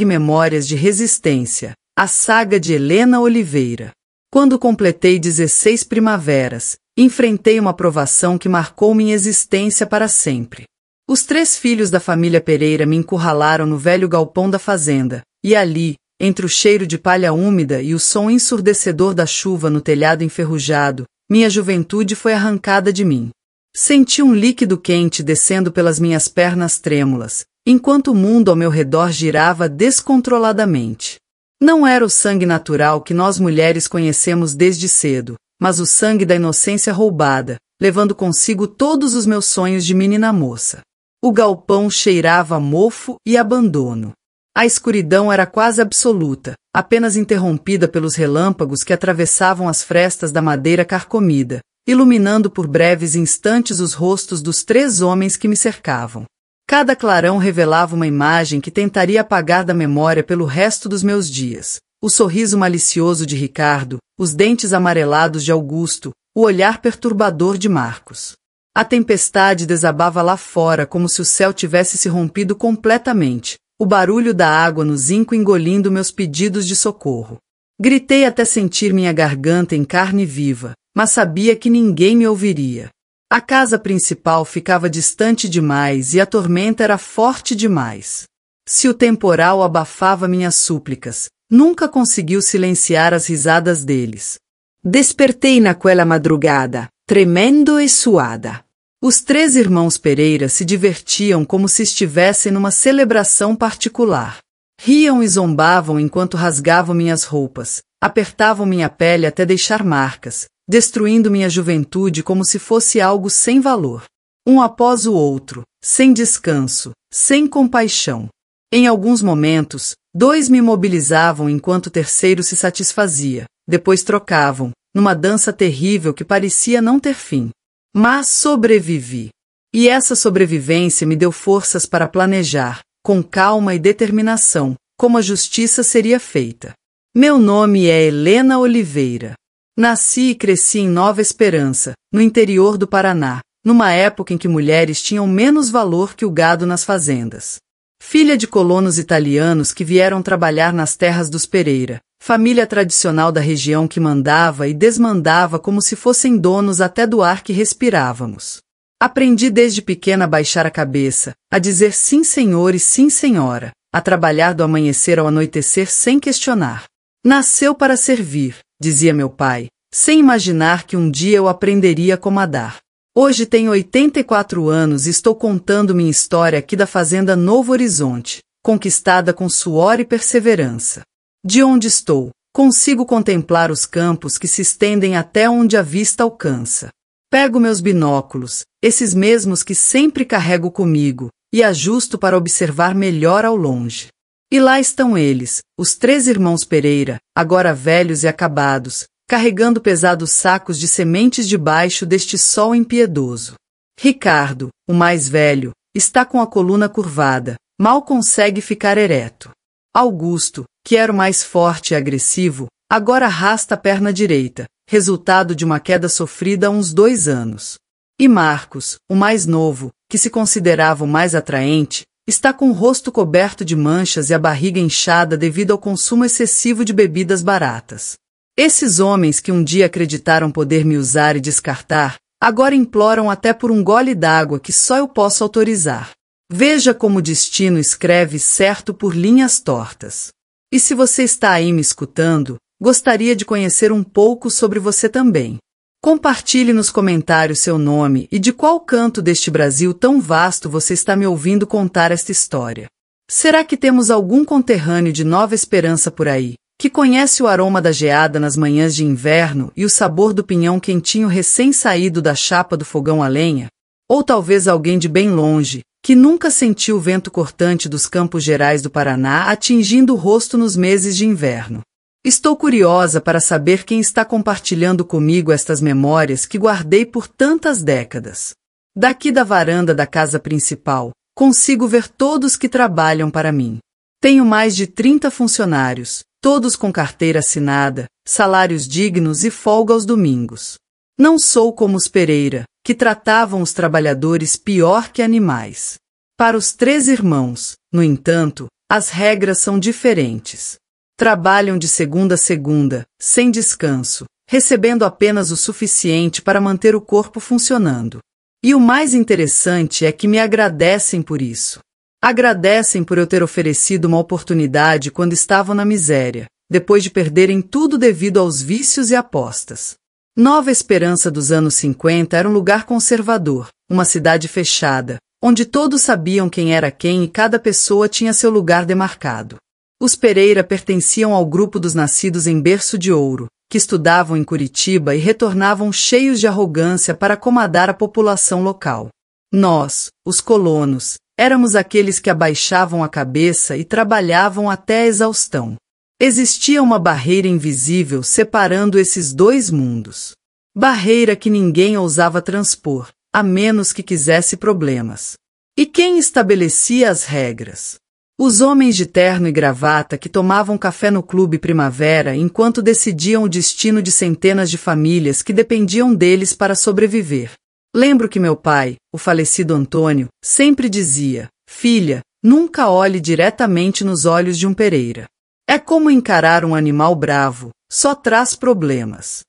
Memórias de Resistência, a saga de Helena Oliveira. Quando completei 16 primaveras, enfrentei uma provação que marcou minha existência para sempre. Os 3 filhos da família Pereira me encurralaram no velho galpão da fazenda, e ali, entre o cheiro de palha úmida e o som ensurdecedor da chuva no telhado enferrujado, minha juventude foi arrancada de mim. Senti um líquido quente descendo pelas minhas pernas trêmulas, enquanto o mundo ao meu redor girava descontroladamente. Não era o sangue natural que nós mulheres conhecemos desde cedo, mas o sangue da inocência roubada, levando consigo todos os meus sonhos de menina moça. O galpão cheirava a mofo e abandono. A escuridão era quase absoluta, apenas interrompida pelos relâmpagos que atravessavam as frestas da madeira carcomida, iluminando por breves instantes os rostos dos 3 homens que me cercavam. Cada clarão revelava uma imagem que tentaria apagar da memória pelo resto dos meus dias. O sorriso malicioso de Ricardo, os dentes amarelados de Augusto, o olhar perturbador de Marcos. A tempestade desabava lá fora como se o céu tivesse se rompido completamente, o barulho da água no zinco engolindo meus pedidos de socorro. Gritei até sentir minha garganta em carne viva, mas sabia que ninguém me ouviria. A casa principal ficava distante demais e a tormenta era forte demais. Se o temporal abafava minhas súplicas, nunca conseguiu silenciar as risadas deles. Despertei naquela madrugada, tremendo e suada. Os 3 irmãos Pereira se divertiam como se estivessem numa celebração particular. Riam e zombavam enquanto rasgavam minhas roupas, apertavam minha pele até deixar marcas, destruindo minha juventude como se fosse algo sem valor. Um após o outro, sem descanso, sem compaixão. Em alguns momentos, 2 me mobilizavam enquanto o terceiro se satisfazia, depois trocavam, numa dança terrível que parecia não ter fim. Mas sobrevivi. E essa sobrevivência me deu forças para planejar, com calma e determinação, como a justiça seria feita. Meu nome é Helena Oliveira. Nasci e cresci em Nova Esperança, no interior do Paraná, numa época em que mulheres tinham menos valor que o gado nas fazendas. Filha de colonos italianos que vieram trabalhar nas terras dos Pereira, família tradicional da região que mandava e desmandava como se fossem donos até do ar que respirávamos. Aprendi desde pequena a baixar a cabeça, a dizer sim senhor e sim senhora, a trabalhar do amanhecer ao anoitecer sem questionar. Nasceu para servir, dizia meu pai, sem imaginar que um dia eu aprenderia a comandar. Hoje tenho 84 anos e estou contando minha história aqui da fazenda Novo Horizonte, conquistada com suor e perseverança. De onde estou, consigo contemplar os campos que se estendem até onde a vista alcança. Pego meus binóculos, esses mesmos que sempre carrego comigo, e ajusto para observar melhor ao longe. E lá estão eles, os 3 irmãos Pereira, agora velhos e acabados, carregando pesados sacos de sementes debaixo deste sol impiedoso. Ricardo, o mais velho, está com a coluna curvada, mal consegue ficar ereto. Augusto, que era o mais forte e agressivo, agora arrasta a perna direita, resultado de uma queda sofrida há uns 2 anos. E Marcos, o mais novo, que se considerava o mais atraente, está com o rosto coberto de manchas e a barriga inchada devido ao consumo excessivo de bebidas baratas. Esses homens que um dia acreditaram poder me usar e descartar, agora imploram até por um gole d'água que só eu posso autorizar. Veja como o destino escreve certo por linhas tortas. E se você está aí me escutando, gostaria de conhecer um pouco sobre você também. Compartilhe nos comentários seu nome e de qual canto deste Brasil tão vasto você está me ouvindo contar esta história. Será que temos algum conterrâneo de Nova Esperança por aí, que conhece o aroma da geada nas manhãs de inverno e o sabor do pinhão quentinho recém-saído da chapa do fogão a lenha? Ou talvez alguém de bem longe, que nunca sentiu o vento cortante dos Campos Gerais do Paraná atingindo o rosto nos meses de inverno. Estou curiosa para saber quem está compartilhando comigo estas memórias que guardei por tantas décadas. Daqui da varanda da casa principal, consigo ver todos que trabalham para mim. Tenho mais de 30 funcionários, todos com carteira assinada, salários dignos e folga aos domingos. Não sou como os Pereira, que tratavam os trabalhadores pior que animais. Para os 3 irmãos, no entanto, As regras são diferentes. Trabalham de segunda a segunda, sem descanso, recebendo apenas o suficiente para manter o corpo funcionando. E o mais interessante é que me agradecem por isso. Agradecem por eu ter oferecido uma oportunidade quando estavam na miséria, depois de perderem tudo devido aos vícios e apostas. Nova Esperança dos anos 50 era um lugar conservador, uma cidade fechada, onde todos sabiam quem era quem e cada pessoa tinha seu lugar demarcado. Os Pereira pertenciam ao grupo dos nascidos em berço de ouro, que estudavam em Curitiba e retornavam cheios de arrogância para acomodar a população local. Nós, os colonos, éramos aqueles que abaixavam a cabeça e trabalhavam até a exaustão. Existia uma barreira invisível separando esses dois mundos. Barreira que ninguém ousava transpor, a menos que quisesse problemas. E quem estabelecia as regras? Os homens de terno e gravata que tomavam café no Clube Primavera enquanto decidiam o destino de centenas de famílias que dependiam deles para sobreviver. Lembro que meu pai, o falecido Antônio, sempre dizia: "Filha, nunca olhe diretamente nos olhos de um Pereira. É como encarar um animal bravo, só traz problemas."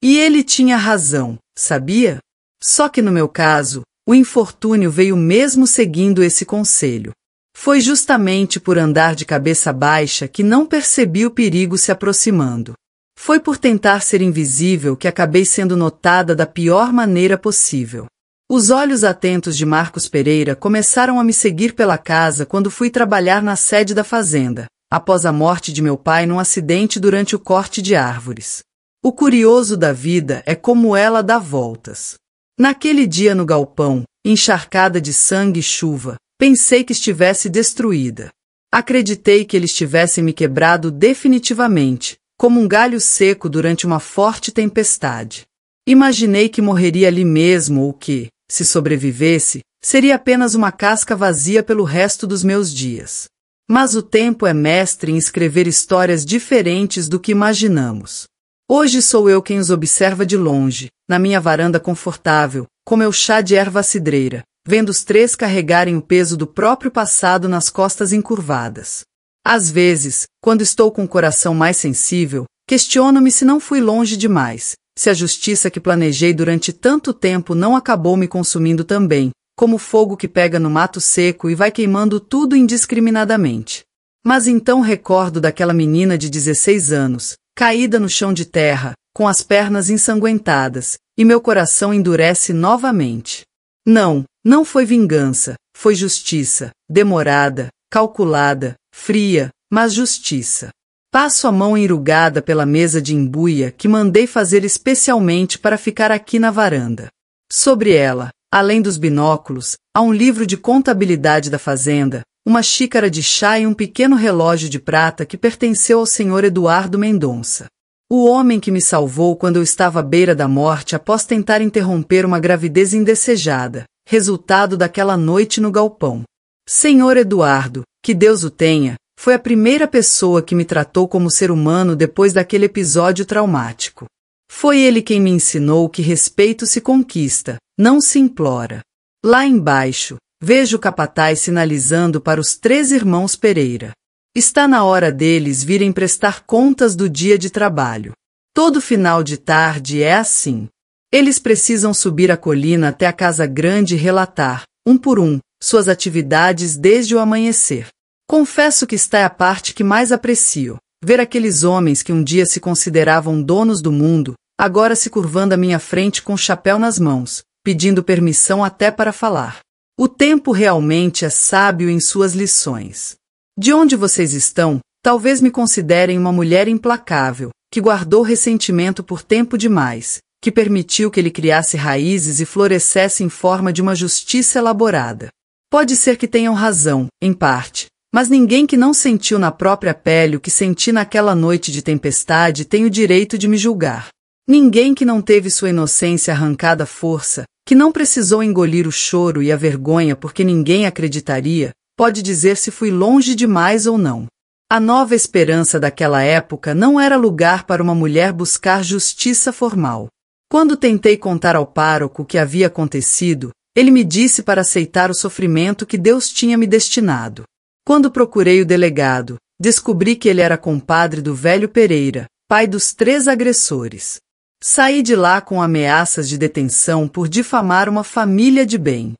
E ele tinha razão, sabia? Só que no meu caso, o infortúnio veio mesmo seguindo esse conselho. Foi justamente por andar de cabeça baixa que não percebi o perigo se aproximando. Foi por tentar ser invisível que acabei sendo notada da pior maneira possível. Os olhos atentos de Marcos Pereira começaram a me seguir pela casa quando fui trabalhar na sede da fazenda, após a morte de meu pai num acidente durante o corte de árvores. O curioso da vida é como ela dá voltas. Naquele dia no galpão, encharcada de sangue e chuva, pensei que estivesse destruída. Acreditei que eles tivessem me quebrado definitivamente, como um galho seco durante uma forte tempestade. Imaginei que morreria ali mesmo ou que, se sobrevivesse, seria apenas uma casca vazia pelo resto dos meus dias. Mas o tempo é mestre em escrever histórias diferentes do que imaginamos. Hoje sou eu quem os observa de longe, na minha varanda confortável, com meu chá de erva cidreira, vendo os três carregarem o peso do próprio passado nas costas encurvadas. Às vezes, quando estou com o coração mais sensível, questiono-me se não fui longe demais, se a justiça que planejei durante tanto tempo não acabou me consumindo também, como o fogo que pega no mato seco e vai queimando tudo indiscriminadamente. Mas então recordo daquela menina de 16 anos, caída no chão de terra, com as pernas ensanguentadas, e meu coração endurece novamente. Não foi vingança, foi justiça, demorada, calculada, fria, mas justiça. Passo a mão enrugada pela mesa de embuia que mandei fazer especialmente para ficar aqui na varanda. Sobre ela, além dos binóculos, há um livro de contabilidade da fazenda, uma xícara de chá e um pequeno relógio de prata que pertenceu ao senhor Eduardo Mendonça. O homem que me salvou quando eu estava à beira da morte após tentar interromper uma gravidez indesejada, resultado daquela noite no galpão. Senhor Eduardo, que Deus o tenha, foi a primeira pessoa que me tratou como ser humano depois daquele episódio traumático. Foi ele quem me ensinou que respeito se conquista, não se implora. Lá embaixo, vejo o capataz sinalizando para os 3 irmãos Pereira. Está na hora deles virem prestar contas do dia de trabalho. Todo final de tarde é assim. Eles precisam subir a colina até a casa grande e relatar, um por um, suas atividades desde o amanhecer. Confesso que está a parte que mais aprecio, ver aqueles homens que um dia se consideravam donos do mundo, agora se curvando à minha frente com o chapéu nas mãos, pedindo permissão até para falar. O tempo realmente é sábio em suas lições. De onde vocês estão, talvez me considerem uma mulher implacável, que guardou ressentimento por tempo demais, que permitiu que ele criasse raízes e florescesse em forma de uma justiça elaborada. Pode ser que tenham razão, em parte, mas ninguém que não sentiu na própria pele o que senti naquela noite de tempestade tem o direito de me julgar. Ninguém que não teve sua inocência arrancada à força, que não precisou engolir o choro e a vergonha porque ninguém acreditaria, pode dizer se fui longe demais ou não. A Nova Esperança daquela época não era lugar para uma mulher buscar justiça formal. Quando tentei contar ao pároco o que havia acontecido, ele me disse para aceitar o sofrimento que Deus tinha me destinado. Quando procurei o delegado, descobri que ele era compadre do velho Pereira, pai dos 3 agressores. Saí de lá com ameaças de detenção por difamar uma família de bem.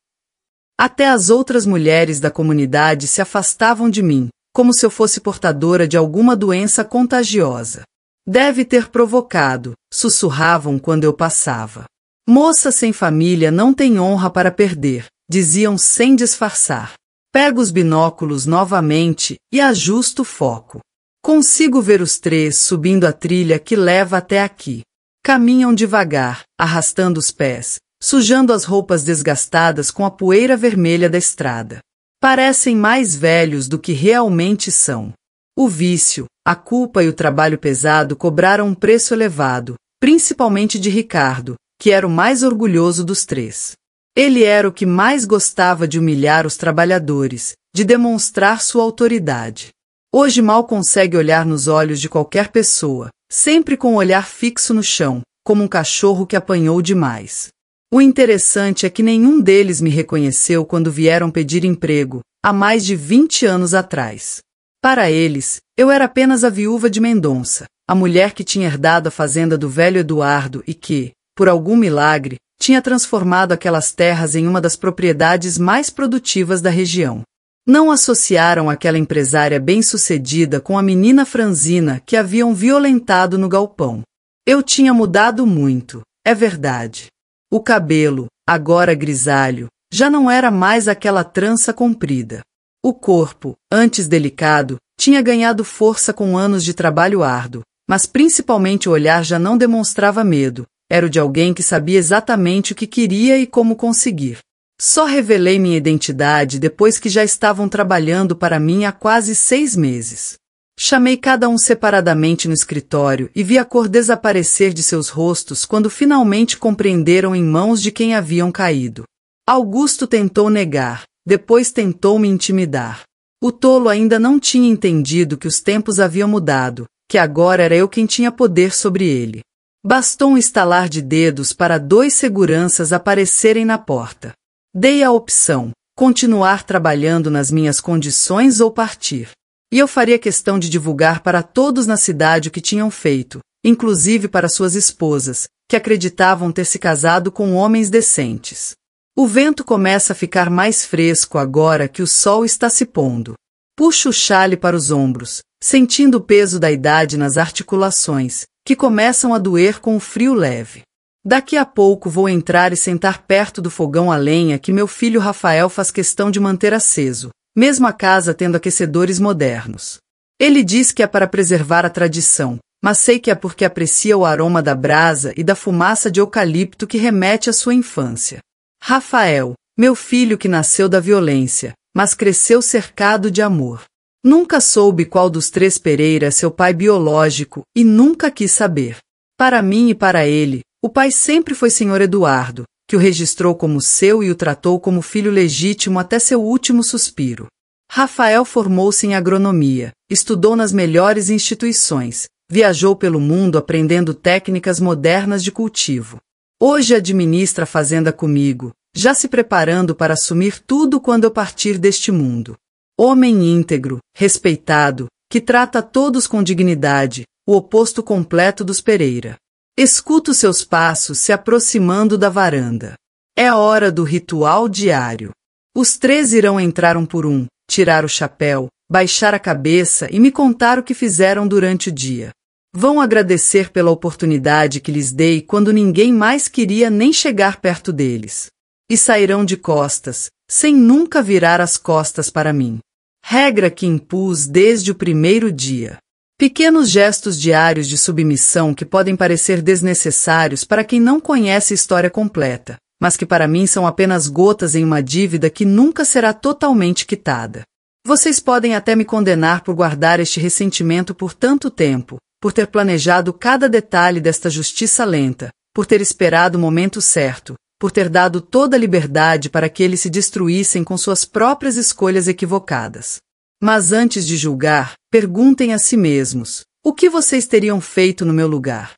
Até as outras mulheres da comunidade se afastavam de mim, como se eu fosse portadora de alguma doença contagiosa. Deve ter provocado, sussurravam quando eu passava. Moça sem família não tem honra para perder, diziam sem disfarçar. Pego os binóculos novamente e ajusto o foco. Consigo ver os 3 subindo a trilha que leva até aqui. Caminham devagar, arrastando os pés, sujando as roupas desgastadas com a poeira vermelha da estrada. Parecem mais velhos do que realmente são. O vício, a culpa e o trabalho pesado cobraram um preço elevado, principalmente de Ricardo, que era o mais orgulhoso dos 3. Ele era o que mais gostava de humilhar os trabalhadores, de demonstrar sua autoridade. Hoje mal consegue olhar nos olhos de qualquer pessoa, sempre com o olhar fixo no chão, como um cachorro que apanhou demais. O interessante é que nenhum deles me reconheceu quando vieram pedir emprego, há mais de 20 anos atrás. Para eles, eu era apenas a viúva de Mendonça, a mulher que tinha herdado a fazenda do velho Eduardo e que, por algum milagre, tinha transformado aquelas terras em uma das propriedades mais produtivas da região. Não associaram aquela empresária bem-sucedida com a menina franzina que haviam violentado no galpão. Eu tinha mudado muito, é verdade. O cabelo, agora grisalho, já não era mais aquela trança comprida. O corpo, antes delicado, tinha ganhado força com anos de trabalho árduo, mas principalmente o olhar já não demonstrava medo. Era o de alguém que sabia exatamente o que queria e como conseguir. Só revelei minha identidade depois que já estavam trabalhando para mim há quase 6 meses. Chamei cada um separadamente no escritório e vi a cor desaparecer de seus rostos quando finalmente compreenderam em mãos de quem haviam caído. Augusto tentou negar, depois tentou me intimidar. O tolo ainda não tinha entendido que os tempos haviam mudado, que agora era eu quem tinha poder sobre ele. Bastou um estalar de dedos para 2 seguranças aparecerem na porta. Dei a opção, continuar trabalhando nas minhas condições ou partir. E eu faria questão de divulgar para todos na cidade o que tinham feito, inclusive para suas esposas, que acreditavam ter se casado com homens decentes. O vento começa a ficar mais fresco agora que o sol está se pondo. Puxo o chale para os ombros, sentindo o peso da idade nas articulações, que começam a doer com o frio leve. Daqui a pouco vou entrar e sentar perto do fogão a lenha que meu filho Rafael faz questão de manter aceso, mesmo a casa tendo aquecedores modernos. Ele diz que é para preservar a tradição, mas sei que é porque aprecia o aroma da brasa e da fumaça de eucalipto que remete à sua infância. Rafael, meu filho que nasceu da violência, mas cresceu cercado de amor. Nunca soube qual dos 3 Pereira é seu pai biológico e nunca quis saber. Para mim e para ele, o pai sempre foi Sr. Eduardo, que o registrou como seu e o tratou como filho legítimo até seu último suspiro. Rafael formou-se em agronomia, estudou nas melhores instituições, viajou pelo mundo aprendendo técnicas modernas de cultivo. Hoje administra a fazenda comigo, já se preparando para assumir tudo quando eu partir deste mundo. Homem íntegro, respeitado, que trata todos com dignidade, o oposto completo dos Pereira. Escuto seus passos se aproximando da varanda. É hora do ritual diário. Os 3 irão entrar um por um, tirar o chapéu, baixar a cabeça e me contar o que fizeram durante o dia. Vão agradecer pela oportunidade que lhes dei quando ninguém mais queria nem chegar perto deles. E sairão de costas, sem nunca virar as costas para mim. Regra que impus desde o primeiro dia. Pequenos gestos diários de submissão que podem parecer desnecessários para quem não conhece a história completa, mas que para mim são apenas gotas em uma dívida que nunca será totalmente quitada. Vocês podem até me condenar por guardar este ressentimento por tanto tempo, por ter planejado cada detalhe desta justiça lenta, por ter esperado o momento certo, por ter dado toda a liberdade para que eles se destruíssem com suas próprias escolhas equivocadas. Mas antes de julgar, perguntem a si mesmos, o que vocês teriam feito no meu lugar?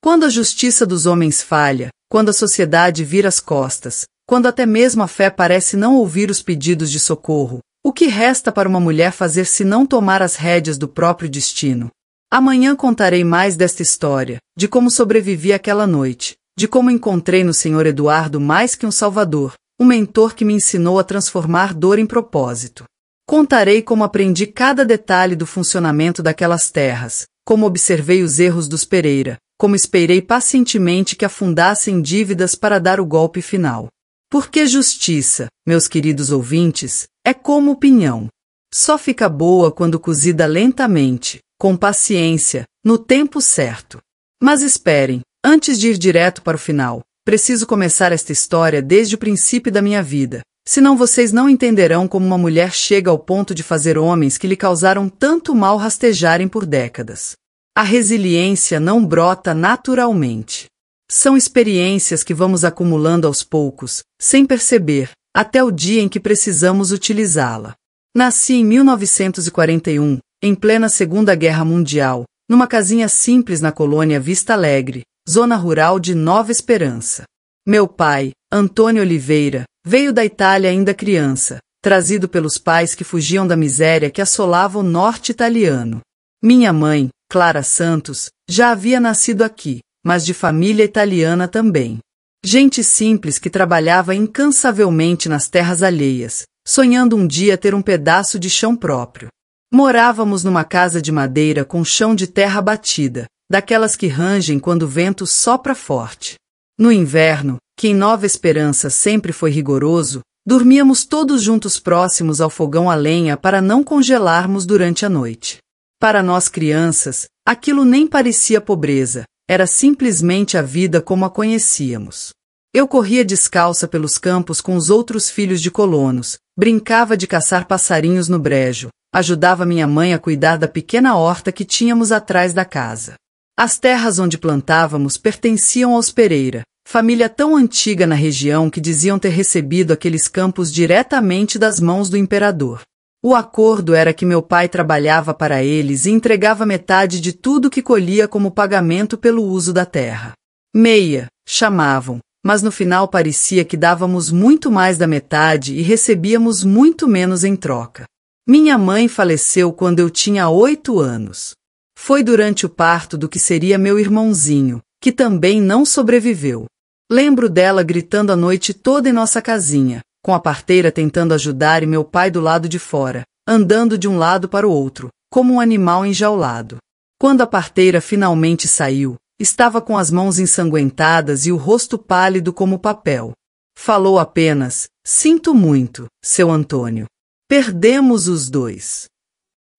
Quando a justiça dos homens falha, quando a sociedade vira as costas, quando até mesmo a fé parece não ouvir os pedidos de socorro, O que resta para uma mulher fazer se não tomar as rédeas do próprio destino? Amanhã contarei mais desta história, de como sobrevivi àquela noite, de como encontrei no Sr. Eduardo mais que um salvador, um mentor que me ensinou a transformar dor em propósito. Contarei como aprendi cada detalhe do funcionamento daquelas terras, como observei os erros dos Pereira, como esperei pacientemente que afundassem dívidas para dar o golpe final. Porque justiça, meus queridos ouvintes, é como o pinhão. Só fica boa quando cozida lentamente, com paciência, no tempo certo. Mas esperem, antes de ir direto para o final, preciso começar esta história desde o princípio da minha vida, senão vocês não entenderão como uma mulher chega ao ponto de fazer homens que lhe causaram tanto mal rastejarem por décadas. A resiliência não brota naturalmente. São experiências que vamos acumulando aos poucos, sem perceber, até o dia em que precisamos utilizá-la. Nasci em 1941, em plena Segunda Guerra Mundial, numa casinha simples na colônia Vista Alegre, zona rural de Nova Esperança. Meu pai, Antônio Oliveira, veio da Itália ainda criança, trazido pelos pais que fugiam da miséria que assolava o norte italiano. Minha mãe, Clara Santos, já havia nascido aqui, mas de família italiana também. Gente simples que trabalhava incansavelmente nas terras alheias, sonhando um dia ter um pedaço de chão próprio. Morávamos numa casa de madeira com chão de terra batida, daquelas que rangem quando o vento sopra forte. No inverno, que em Nova Esperança sempre foi rigoroso, dormíamos todos juntos próximos ao fogão a lenha para não congelarmos durante a noite. Para nós crianças, aquilo nem parecia pobreza, era simplesmente a vida como a conhecíamos. Eu corria descalça pelos campos com os outros filhos de colonos, brincava de caçar passarinhos no brejo, ajudava minha mãe a cuidar da pequena horta que tínhamos atrás da casa. As terras onde plantávamos pertenciam aos Pereira, família tão antiga na região que diziam ter recebido aqueles campos diretamente das mãos do imperador. O acordo era que meu pai trabalhava para eles e entregava metade de tudo que colhia como pagamento pelo uso da terra. Meia, chamavam, mas no final parecia que dávamos muito mais da metade e recebíamos muito menos em troca. Minha mãe faleceu quando eu tinha 8 anos. Foi durante o parto do que seria meu irmãozinho, que também não sobreviveu. Lembro dela gritando a noite toda em nossa casinha, com a parteira tentando ajudar e meu pai do lado de fora, andando de um lado para o outro, como um animal enjaulado. Quando a parteira finalmente saiu, estava com as mãos ensanguentadas e o rosto pálido como papel. Falou apenas: "Sinto muito, seu Antônio. Perdemos os dois."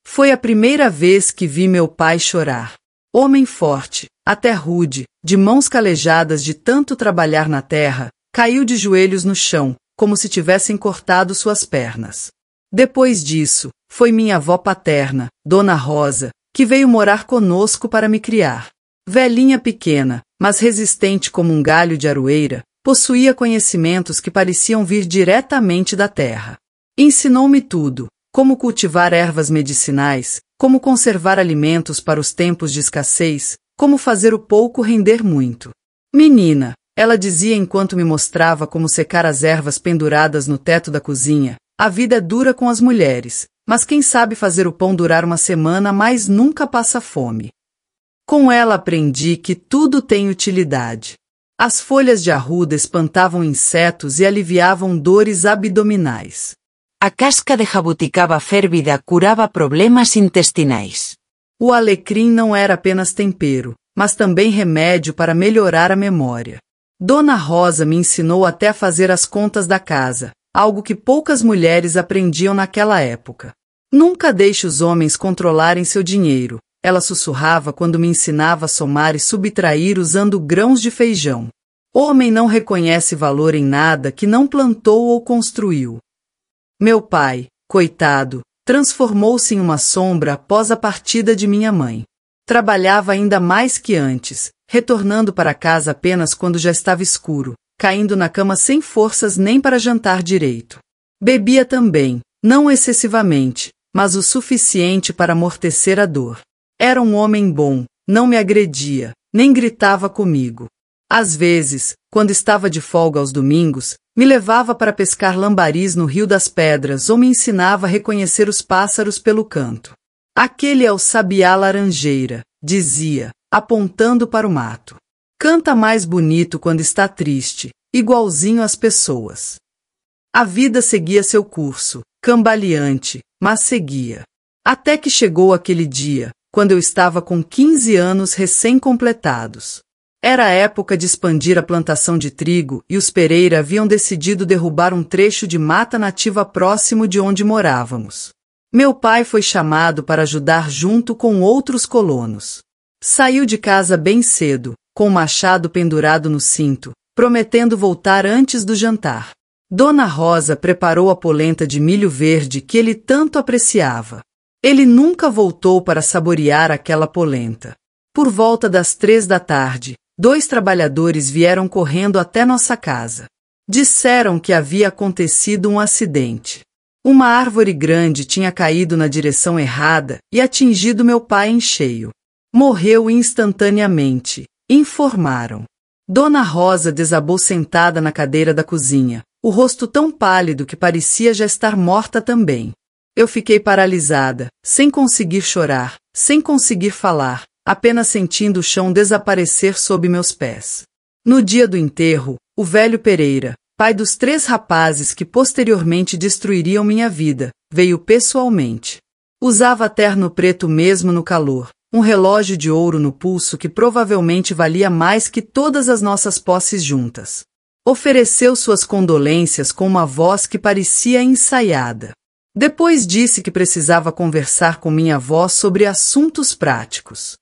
Foi a primeira vez que vi meu pai chorar. Homem forte, até rude, de mãos calejadas de tanto trabalhar na terra, caiu de joelhos no chão, como se tivessem cortado suas pernas. Depois disso, foi minha avó paterna, Dona Rosa, que veio morar conosco para me criar. Velhinha pequena, mas resistente como um galho de aroeira, possuía conhecimentos que pareciam vir diretamente da terra. Ensinou-me tudo: como cultivar ervas medicinais, como conservar alimentos para os tempos de escassez, como fazer o pouco render muito. "Menina", ela dizia enquanto me mostrava como secar as ervas penduradas no teto da cozinha, "a vida é dura com as mulheres, mas quem sabe fazer o pão durar uma semana, mas nunca passa fome." Com ela aprendi que tudo tem utilidade. As folhas de arruda espantavam insetos e aliviavam dores abdominais. A casca de jabuticaba férvida curava problemas intestinais. O alecrim não era apenas tempero, mas também remédio para melhorar a memória. Dona Rosa me ensinou até a fazer as contas da casa, algo que poucas mulheres aprendiam naquela época. "Nunca deixe os homens controlarem seu dinheiro", ela sussurrava quando me ensinava a somar e subtrair usando grãos de feijão. "Homem não reconhece valor em nada que não plantou ou construiu." Meu pai, coitado, transformou-se em uma sombra após a partida de minha mãe. Trabalhava ainda mais que antes, retornando para casa apenas quando já estava escuro, caindo na cama sem forças nem para jantar direito. Bebia também, não excessivamente, mas o suficiente para amortecer a dor. Era um homem bom, não me agredia, nem gritava comigo. Às vezes, quando estava de folga aos domingos, Me levava para pescar lambaris no Rio das Pedras ou me ensinava a reconhecer os pássaros pelo canto. Aquele é o sabiá laranjeira, dizia, apontando para o mato. Canta mais bonito quando está triste, igualzinho às pessoas. A vida seguia seu curso, cambaleante, mas seguia. Até que chegou aquele dia, quando eu estava com 15 anos recém-completados. Era a época de expandir a plantação de trigo e os Pereira haviam decidido derrubar um trecho de mata nativa próximo de onde morávamos. Meu pai foi chamado para ajudar junto com outros colonos. Saiu de casa bem cedo, com o machado pendurado no cinto, prometendo voltar antes do jantar. Dona Rosa preparou a polenta de milho verde que ele tanto apreciava. Ele nunca voltou para saborear aquela polenta. Por volta das 3 da tarde, 2 trabalhadores vieram correndo até nossa casa. Disseram que havia acontecido um acidente. Uma árvore grande tinha caído na direção errada e atingido meu pai em cheio. Morreu instantaneamente, informaram. Dona Rosa desabou sentada na cadeira da cozinha, o rosto tão pálido que parecia já estar morta também. Eu fiquei paralisada, sem conseguir chorar, sem conseguir falar, apenas sentindo o chão desaparecer sob meus pés. No dia do enterro, o velho Pereira, pai dos 3 rapazes que posteriormente destruiriam minha vida, veio pessoalmente. Usava terno preto mesmo no calor, um relógio de ouro no pulso que provavelmente valia mais que todas as nossas posses juntas. Ofereceu suas condolências com uma voz que parecia ensaiada. Depois disse que precisava conversar com minha avó sobre assuntos práticos.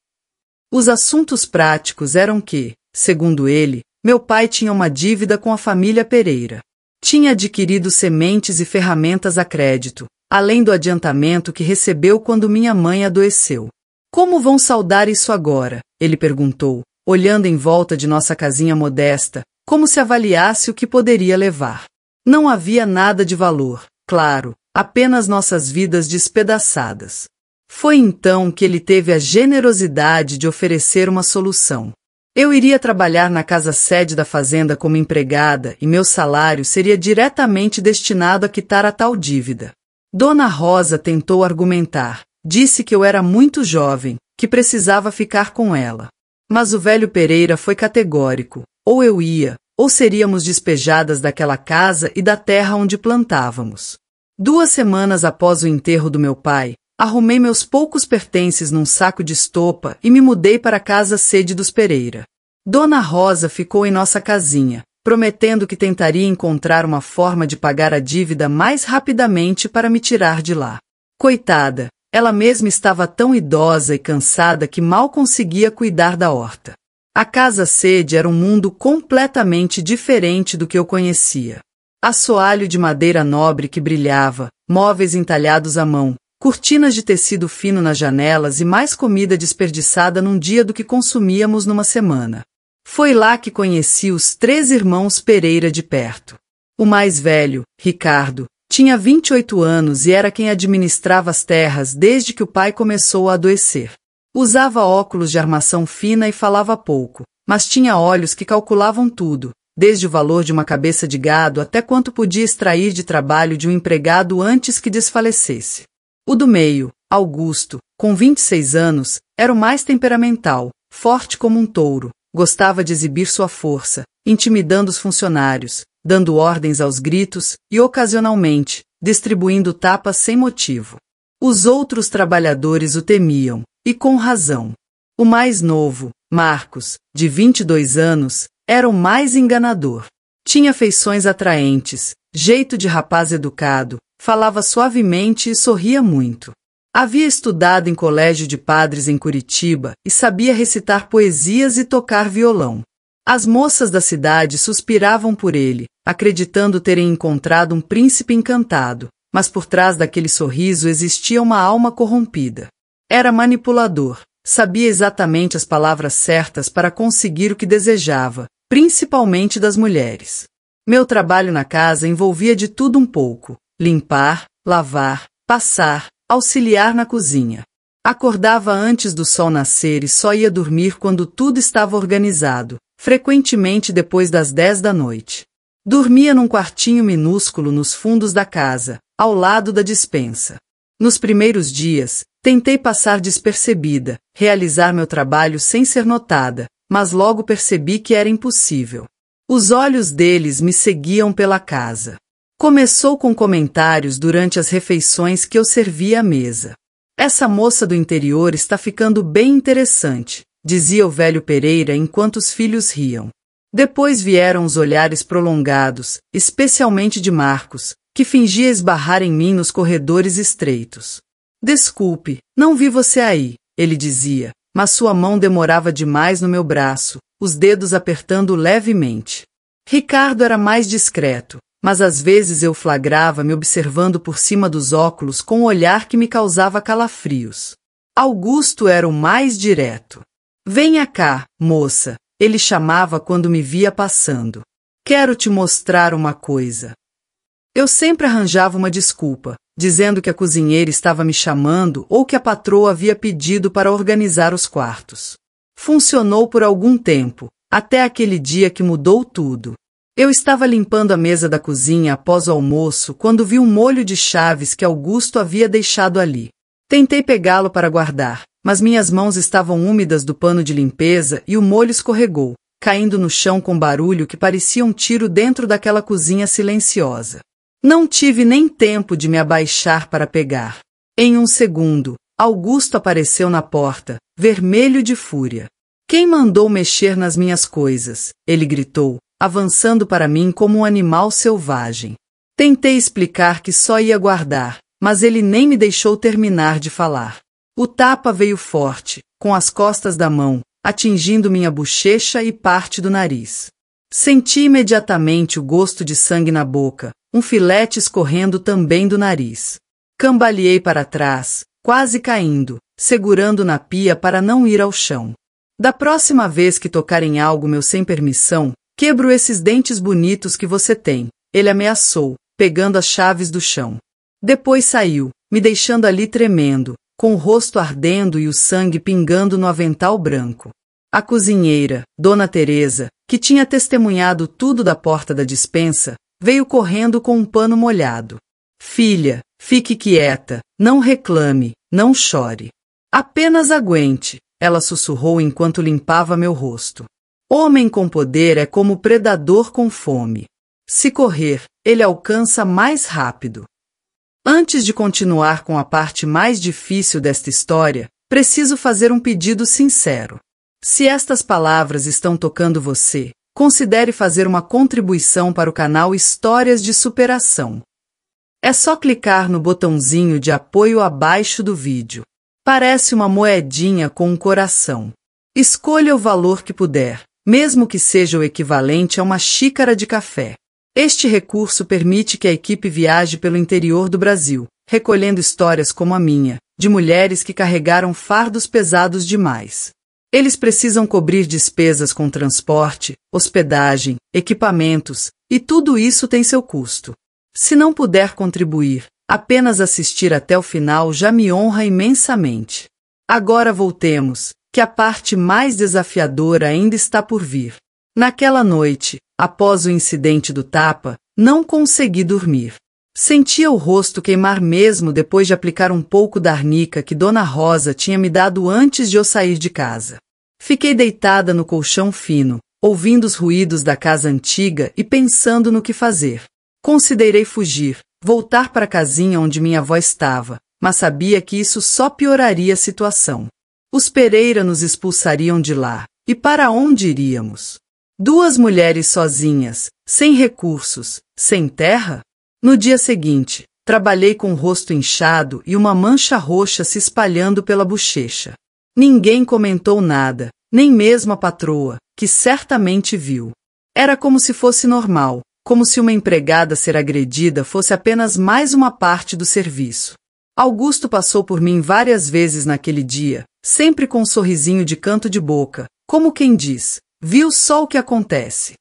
Os assuntos práticos eram que, segundo ele, meu pai tinha uma dívida com a família Pereira. Tinha adquirido sementes e ferramentas a crédito, além do adiantamento que recebeu quando minha mãe adoeceu. Como vão saldar isso agora? Ele perguntou, olhando em volta de nossa casinha modesta, como se avaliasse o que poderia levar. Não havia nada de valor, claro, apenas nossas vidas despedaçadas. Foi então que ele teve a generosidade de oferecer uma solução. Eu iria trabalhar na casa-sede da fazenda como empregada e meu salário seria diretamente destinado a quitar a tal dívida. Dona Rosa tentou argumentar, disse que eu era muito jovem, que precisava ficar com ela. Mas o velho Pereira foi categórico, ou eu ia, ou seríamos despejadas daquela casa e da terra onde plantávamos. 2 semanas após o enterro do meu pai, arrumei meus poucos pertences num saco de estopa e me mudei para a casa-sede dos Pereira. Dona Rosa ficou em nossa casinha, prometendo que tentaria encontrar uma forma de pagar a dívida mais rapidamente para me tirar de lá. Coitada, ela mesma estava tão idosa e cansada que mal conseguia cuidar da horta. A casa-sede era um mundo completamente diferente do que eu conhecia. Assoalho de madeira nobre que brilhava, móveis entalhados à mão, cortinas de tecido fino nas janelas e mais comida desperdiçada num dia do que consumíamos numa semana. Foi lá que conheci os 3 irmãos Pereira de perto. O mais velho, Ricardo, tinha 28 anos e era quem administrava as terras desde que o pai começou a adoecer. Usava óculos de armação fina e falava pouco, mas tinha olhos que calculavam tudo, desde o valor de uma cabeça de gado até quanto podia extrair de trabalho de um empregado antes que desfalecesse. O do meio, Augusto, com 26 anos, era o mais temperamental, forte como um touro, gostava de exibir sua força, intimidando os funcionários, dando ordens aos gritos e, ocasionalmente, distribuindo tapas sem motivo. Os outros trabalhadores o temiam, e com razão. O mais novo, Marcos, de 22 anos, era o mais enganador. Tinha feições atraentes, jeito de rapaz educado, falava suavemente e sorria muito. Havia estudado em colégio de padres em Curitiba e sabia recitar poesias e tocar violão. As moças da cidade suspiravam por ele, acreditando terem encontrado um príncipe encantado, mas por trás daquele sorriso existia uma alma corrompida. Era manipulador, sabia exatamente as palavras certas para conseguir o que desejava, principalmente das mulheres. Meu trabalho na casa envolvia de tudo um pouco: limpar, lavar, passar, auxiliar na cozinha. Acordava antes do sol nascer e só ia dormir quando tudo estava organizado, frequentemente depois das 10 da noite. Dormia num quartinho minúsculo nos fundos da casa, ao lado da despensa. Nos primeiros dias, tentei passar despercebida, realizar meu trabalho sem ser notada, mas logo percebi que era impossível. Os olhos deles me seguiam pela casa. Começou com comentários durante as refeições que eu servia à mesa. Essa moça do interior está ficando bem interessante, dizia o velho Pereira enquanto os filhos riam. Depois vieram os olhares prolongados, especialmente de Marcos, que fingia esbarrar em mim nos corredores estreitos. Desculpe, não vi você aí, ele dizia, mas sua mão demorava demais no meu braço, os dedos apertando levemente. Ricardo era mais discreto, mas às vezes eu flagrava me observando por cima dos óculos com um olhar que me causava calafrios. Augusto era o mais direto. Venha cá, moça, ele chamava quando me via passando. Quero te mostrar uma coisa. Eu sempre arranjava uma desculpa, dizendo que a cozinheira estava me chamando ou que a patroa havia pedido para organizar os quartos. Funcionou por algum tempo, até aquele dia que mudou tudo. Eu estava limpando a mesa da cozinha após o almoço quando vi um molho de chaves que Augusto havia deixado ali. Tentei pegá-lo para guardar, mas minhas mãos estavam úmidas do pano de limpeza e o molho escorregou, caindo no chão com barulho que parecia um tiro dentro daquela cozinha silenciosa. Não tive nem tempo de me abaixar para pegar. Em um segundo, Augusto apareceu na porta, vermelho de fúria. Quem mandou mexer nas minhas coisas? Ele gritou, avançando para mim como um animal selvagem. Tentei explicar que só ia guardar, mas ele nem me deixou terminar de falar. O tapa veio forte, com as costas da mão, atingindo minha bochecha e parte do nariz. Senti imediatamente o gosto de sangue na boca, um filete escorrendo também do nariz. Cambaleei para trás, quase caindo, segurando na pia para não ir ao chão. Da próxima vez que tocarem algo meu sem permissão, quebro esses dentes bonitos que você tem, ele ameaçou, pegando as chaves do chão. Depois saiu, me deixando ali tremendo, com o rosto ardendo e o sangue pingando no avental branco. A cozinheira, Dona Teresa, que tinha testemunhado tudo da porta da despensa, veio correndo com um pano molhado. Filha, fique quieta, não reclame, não chore. Apenas aguente, ela sussurrou enquanto limpava meu rosto. Homem com poder é como predador com fome. Se correr, ele alcança mais rápido. Antes de continuar com a parte mais difícil desta história, preciso fazer um pedido sincero. Se estas palavras estão tocando você, considere fazer uma contribuição para o canal Histórias de Superação. É só clicar no botãozinho de apoio abaixo do vídeo. Parece uma moedinha com um coração. Escolha o valor que puder, mesmo que seja o equivalente a uma xícara de café. Este recurso permite que a equipe viaje pelo interior do Brasil, recolhendo histórias como a minha, de mulheres que carregaram fardos pesados demais. Eles precisam cobrir despesas com transporte, hospedagem, equipamentos, e tudo isso tem seu custo. Se não puder contribuir, apenas assistir até o final já me honra imensamente. Agora voltemos, que a parte mais desafiadora ainda está por vir. Naquela noite, após o incidente do tapa, não consegui dormir. Sentia o rosto queimar mesmo depois de aplicar um pouco da arnica que Dona Rosa tinha me dado antes de eu sair de casa. Fiquei deitada no colchão fino, ouvindo os ruídos da casa antiga e pensando no que fazer. Considerei fugir, voltar para a casinha onde minha avó estava, mas sabia que isso só pioraria a situação. Os Pereira nos expulsariam de lá, e para onde iríamos? 2 mulheres sozinhas, sem recursos, sem terra? No dia seguinte, trabalhei com o rosto inchado e uma mancha roxa se espalhando pela bochecha. Ninguém comentou nada, nem mesmo a patroa, que certamente viu. Era como se fosse normal, como se uma empregada ser agredida fosse apenas mais uma parte do serviço. Augusto passou por mim várias vezes naquele dia, sempre com um sorrisinho de canto de boca, como quem diz, viu só o que acontece.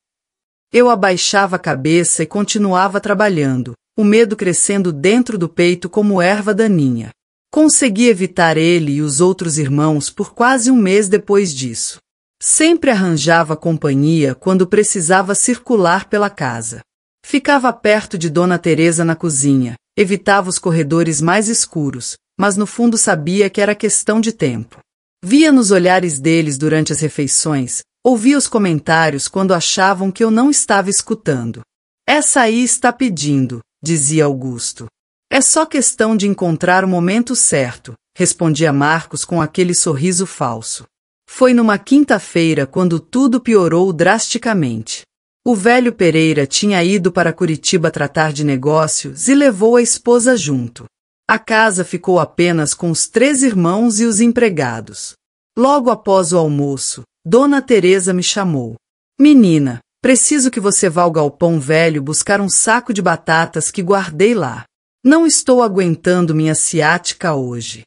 Eu abaixava a cabeça e continuava trabalhando, o medo crescendo dentro do peito como erva daninha. Consegui evitar ele e os outros irmãos por quase um mês depois disso. Sempre arranjava companhia quando precisava circular pela casa. Ficava perto de Dona Teresa na cozinha, evitava os corredores mais escuros, mas no fundo sabia que era questão de tempo. Via nos olhares deles durante as refeições, ouvia os comentários quando achavam que eu não estava escutando. Essa aí está pedindo, dizia Augusto. É só questão de encontrar o momento certo, respondia Marcos com aquele sorriso falso. Foi numa quinta-feira quando tudo piorou drasticamente. O velho Pereira tinha ido para Curitiba tratar de negócios e levou a esposa junto. A casa ficou apenas com os 3 irmãos e os empregados. Logo após o almoço, Dona Teresa me chamou. Menina, preciso que você vá ao galpão velho buscar um saco de batatas que guardei lá. Não estou aguentando minha ciática hoje.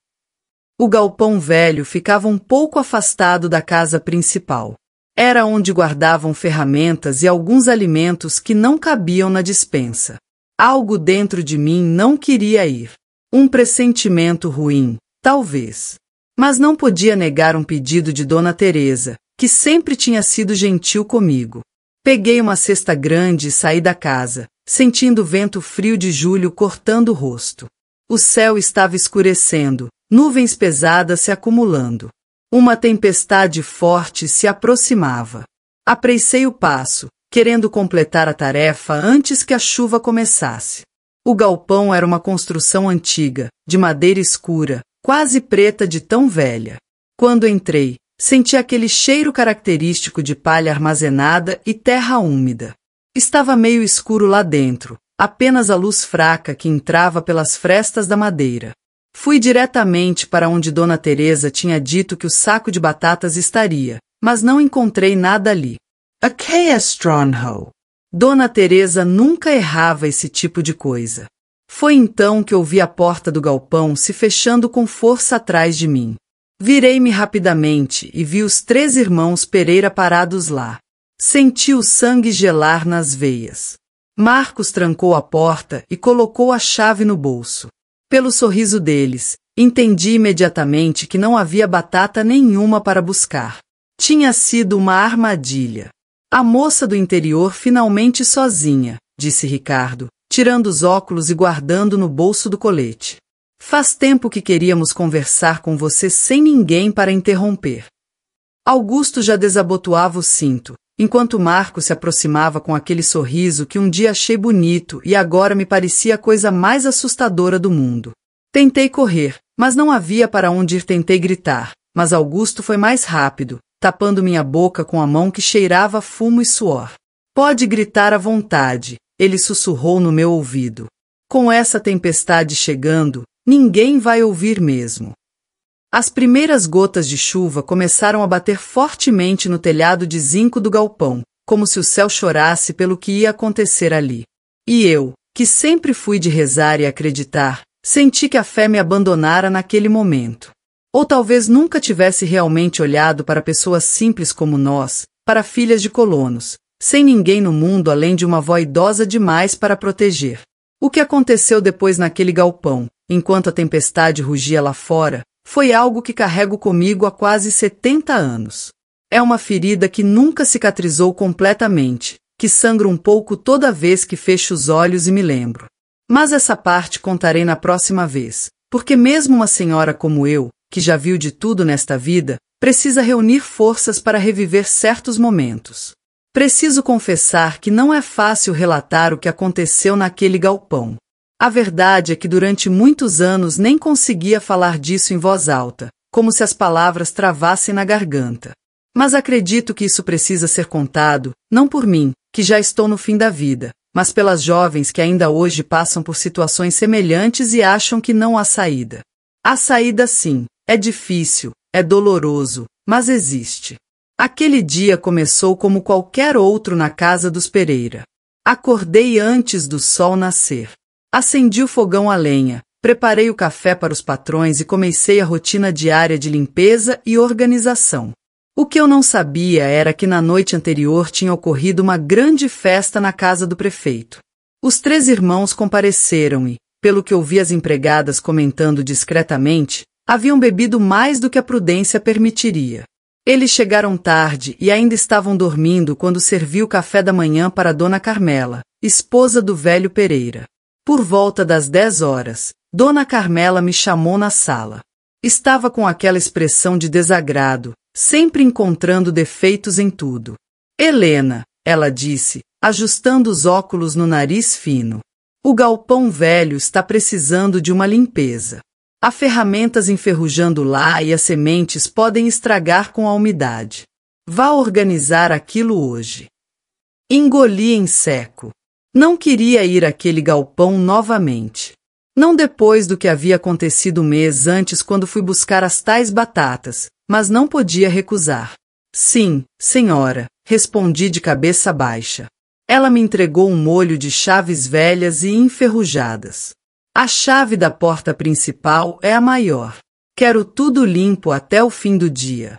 O galpão velho ficava um pouco afastado da casa principal. Era onde guardavam ferramentas e alguns alimentos que não cabiam na despensa. Algo dentro de mim não queria ir. Um pressentimento ruim, talvez. Mas não podia negar um pedido de Dona Teresa, que sempre tinha sido gentil comigo. Peguei uma cesta grande e saí da casa, sentindo o vento frio de julho cortando o rosto. O céu estava escurecendo, nuvens pesadas se acumulando. Uma tempestade forte se aproximava. Apressei o passo, querendo completar a tarefa antes que a chuva começasse. O galpão era uma construção antiga, de madeira escura, quase preta de tão velha. Quando entrei, senti aquele cheiro característico de palha armazenada e terra úmida. Estava meio escuro lá dentro, apenas a luz fraca que entrava pelas frestas da madeira. Fui diretamente para onde Dona Teresa tinha dito que o saco de batatas estaria, mas não encontrei nada ali. A Kea Stronghold. Dona Teresa nunca errava esse tipo de coisa. Foi então que ouvi a porta do galpão se fechando com força atrás de mim. Virei-me rapidamente e vi os 3 irmãos Pereira parados lá. Senti o sangue gelar nas veias. Marcos trancou a porta e colocou a chave no bolso. Pelo sorriso deles, entendi imediatamente que não havia batata nenhuma para buscar. Tinha sido uma armadilha. A moça do interior finalmente sozinha, disse Ricardo, tirando os óculos e guardando no bolso do colete. Faz tempo que queríamos conversar com você sem ninguém para interromper. Augusto já desabotoava o cinto, enquanto Marcos se aproximava com aquele sorriso que um dia achei bonito e agora me parecia a coisa mais assustadora do mundo. Tentei correr, mas não havia para onde ir. Tentei gritar, mas Augusto foi mais rápido, tapando minha boca com a mão que cheirava fumo e suor. Pode gritar à vontade, ele sussurrou no meu ouvido. Com essa tempestade chegando, ninguém vai ouvir mesmo. As primeiras gotas de chuva começaram a bater fortemente no telhado de zinco do galpão, como se o céu chorasse pelo que ia acontecer ali. E eu, que sempre fui de rezar e acreditar, senti que a fé me abandonara naquele momento. Ou talvez nunca tivesse realmente olhado para pessoas simples como nós, para filhas de colonos, sem ninguém no mundo além de uma avó idosa demais para proteger. O que aconteceu depois naquele galpão, enquanto a tempestade rugia lá fora, foi algo que carrego comigo há quase 70 anos. É uma ferida que nunca cicatrizou completamente, que sangra um pouco toda vez que fecho os olhos e me lembro. Mas essa parte contarei na próxima vez, porque mesmo uma senhora como eu, que já viu de tudo nesta vida, precisa reunir forças para reviver certos momentos. Preciso confessar que não é fácil relatar o que aconteceu naquele galpão. A verdade é que durante muitos anos nem conseguia falar disso em voz alta, como se as palavras travassem na garganta. Mas acredito que isso precisa ser contado, não por mim, que já estou no fim da vida, mas pelas jovens que ainda hoje passam por situações semelhantes e acham que não há saída. Há saída sim, é difícil, é doloroso, mas existe. Aquele dia começou como qualquer outro na casa dos Pereira. Acordei antes do sol nascer. Acendi o fogão a lenha, preparei o café para os patrões e comecei a rotina diária de limpeza e organização. O que eu não sabia era que na noite anterior tinha ocorrido uma grande festa na casa do prefeito. Os 3 irmãos compareceram e, pelo que ouvi as empregadas comentando discretamente, haviam bebido mais do que a prudência permitiria. Eles chegaram tarde e ainda estavam dormindo quando servi o café da manhã para Dona Carmela, esposa do velho Pereira. Por volta das 10 horas, Dona Carmela me chamou na sala. Estava com aquela expressão de desagrado, sempre encontrando defeitos em tudo. Helena, ela disse, ajustando os óculos no nariz fino. O galpão velho está precisando de uma limpeza. Há ferramentas enferrujando lá e as sementes podem estragar com a umidade. Vá organizar aquilo hoje. Engoli em seco. Não queria ir àquele galpão novamente. Não depois do que havia acontecido um mês antes quando fui buscar as tais batatas, mas não podia recusar. Sim, senhora, respondi de cabeça baixa. Ela me entregou um molho de chaves velhas e enferrujadas. A chave da porta principal é a maior. Quero tudo limpo até o fim do dia.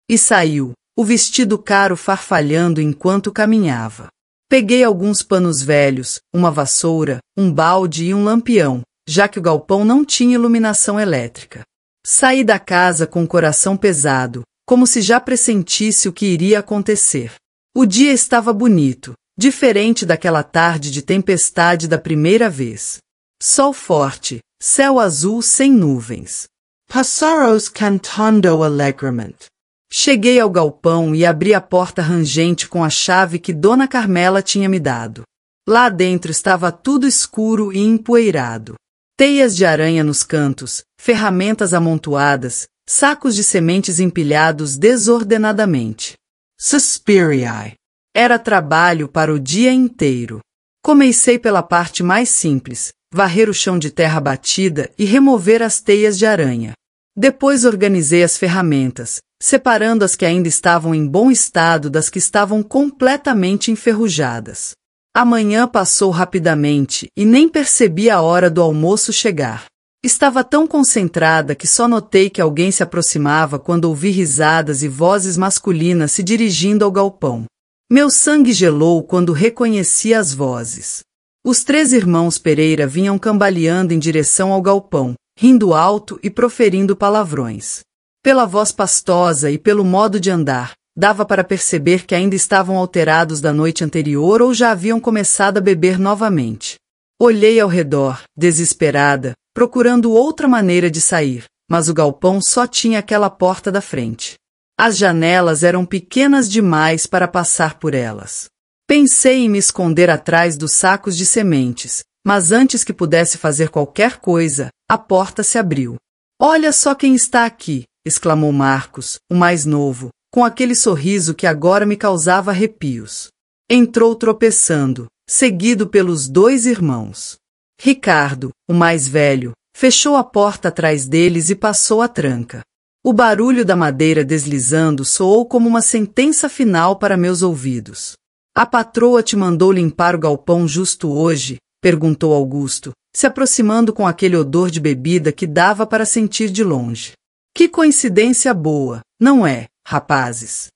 E saiu, o vestido caro farfalhando enquanto caminhava. Peguei alguns panos velhos, uma vassoura, um balde e um lampião, já que o galpão não tinha iluminação elétrica. Saí da casa com o coração pesado, como se já pressentisse o que iria acontecer. O dia estava bonito, diferente daquela tarde de tempestade da primeira vez. Sol forte, céu azul sem nuvens. Passaros cantando alegremente. Cheguei ao galpão e abri a porta rangente com a chave que Dona Carmela tinha me dado. Lá dentro estava tudo escuro e empoeirado. Teias de aranha nos cantos, ferramentas amontoadas, sacos de sementes empilhados desordenadamente. Suspiriae. Era trabalho para o dia inteiro. Comecei pela parte mais simples, varrer o chão de terra batida e remover as teias de aranha. Depois organizei as ferramentas, separando as que ainda estavam em bom estado das que estavam completamente enferrujadas. A manhã passou rapidamente e nem percebi a hora do almoço chegar. Estava tão concentrada que só notei que alguém se aproximava quando ouvi risadas e vozes masculinas se dirigindo ao galpão. Meu sangue gelou quando reconheci as vozes. Os 3 irmãos Pereira vinham cambaleando em direção ao galpão, rindo alto e proferindo palavrões. Pela voz pastosa e pelo modo de andar, dava para perceber que ainda estavam alterados da noite anterior ou já haviam começado a beber novamente. Olhei ao redor, desesperada, procurando outra maneira de sair, mas o galpão só tinha aquela porta da frente. As janelas eram pequenas demais para passar por elas. Pensei em me esconder atrás dos sacos de sementes, mas antes que pudesse fazer qualquer coisa, a porta se abriu. Olha só quem está aqui, exclamou Marcos, o mais novo, com aquele sorriso que agora me causava arrepios. Entrou tropeçando, seguido pelos 2 irmãos. Ricardo, o mais velho, fechou a porta atrás deles e passou a tranca. O barulho da madeira deslizando soou como uma sentença final para meus ouvidos. A patroa te mandou limpar o galpão justo hoje? Perguntou Augusto, se aproximando com aquele odor de bebida que dava para sentir de longe. Que coincidência boa, não é, rapazes?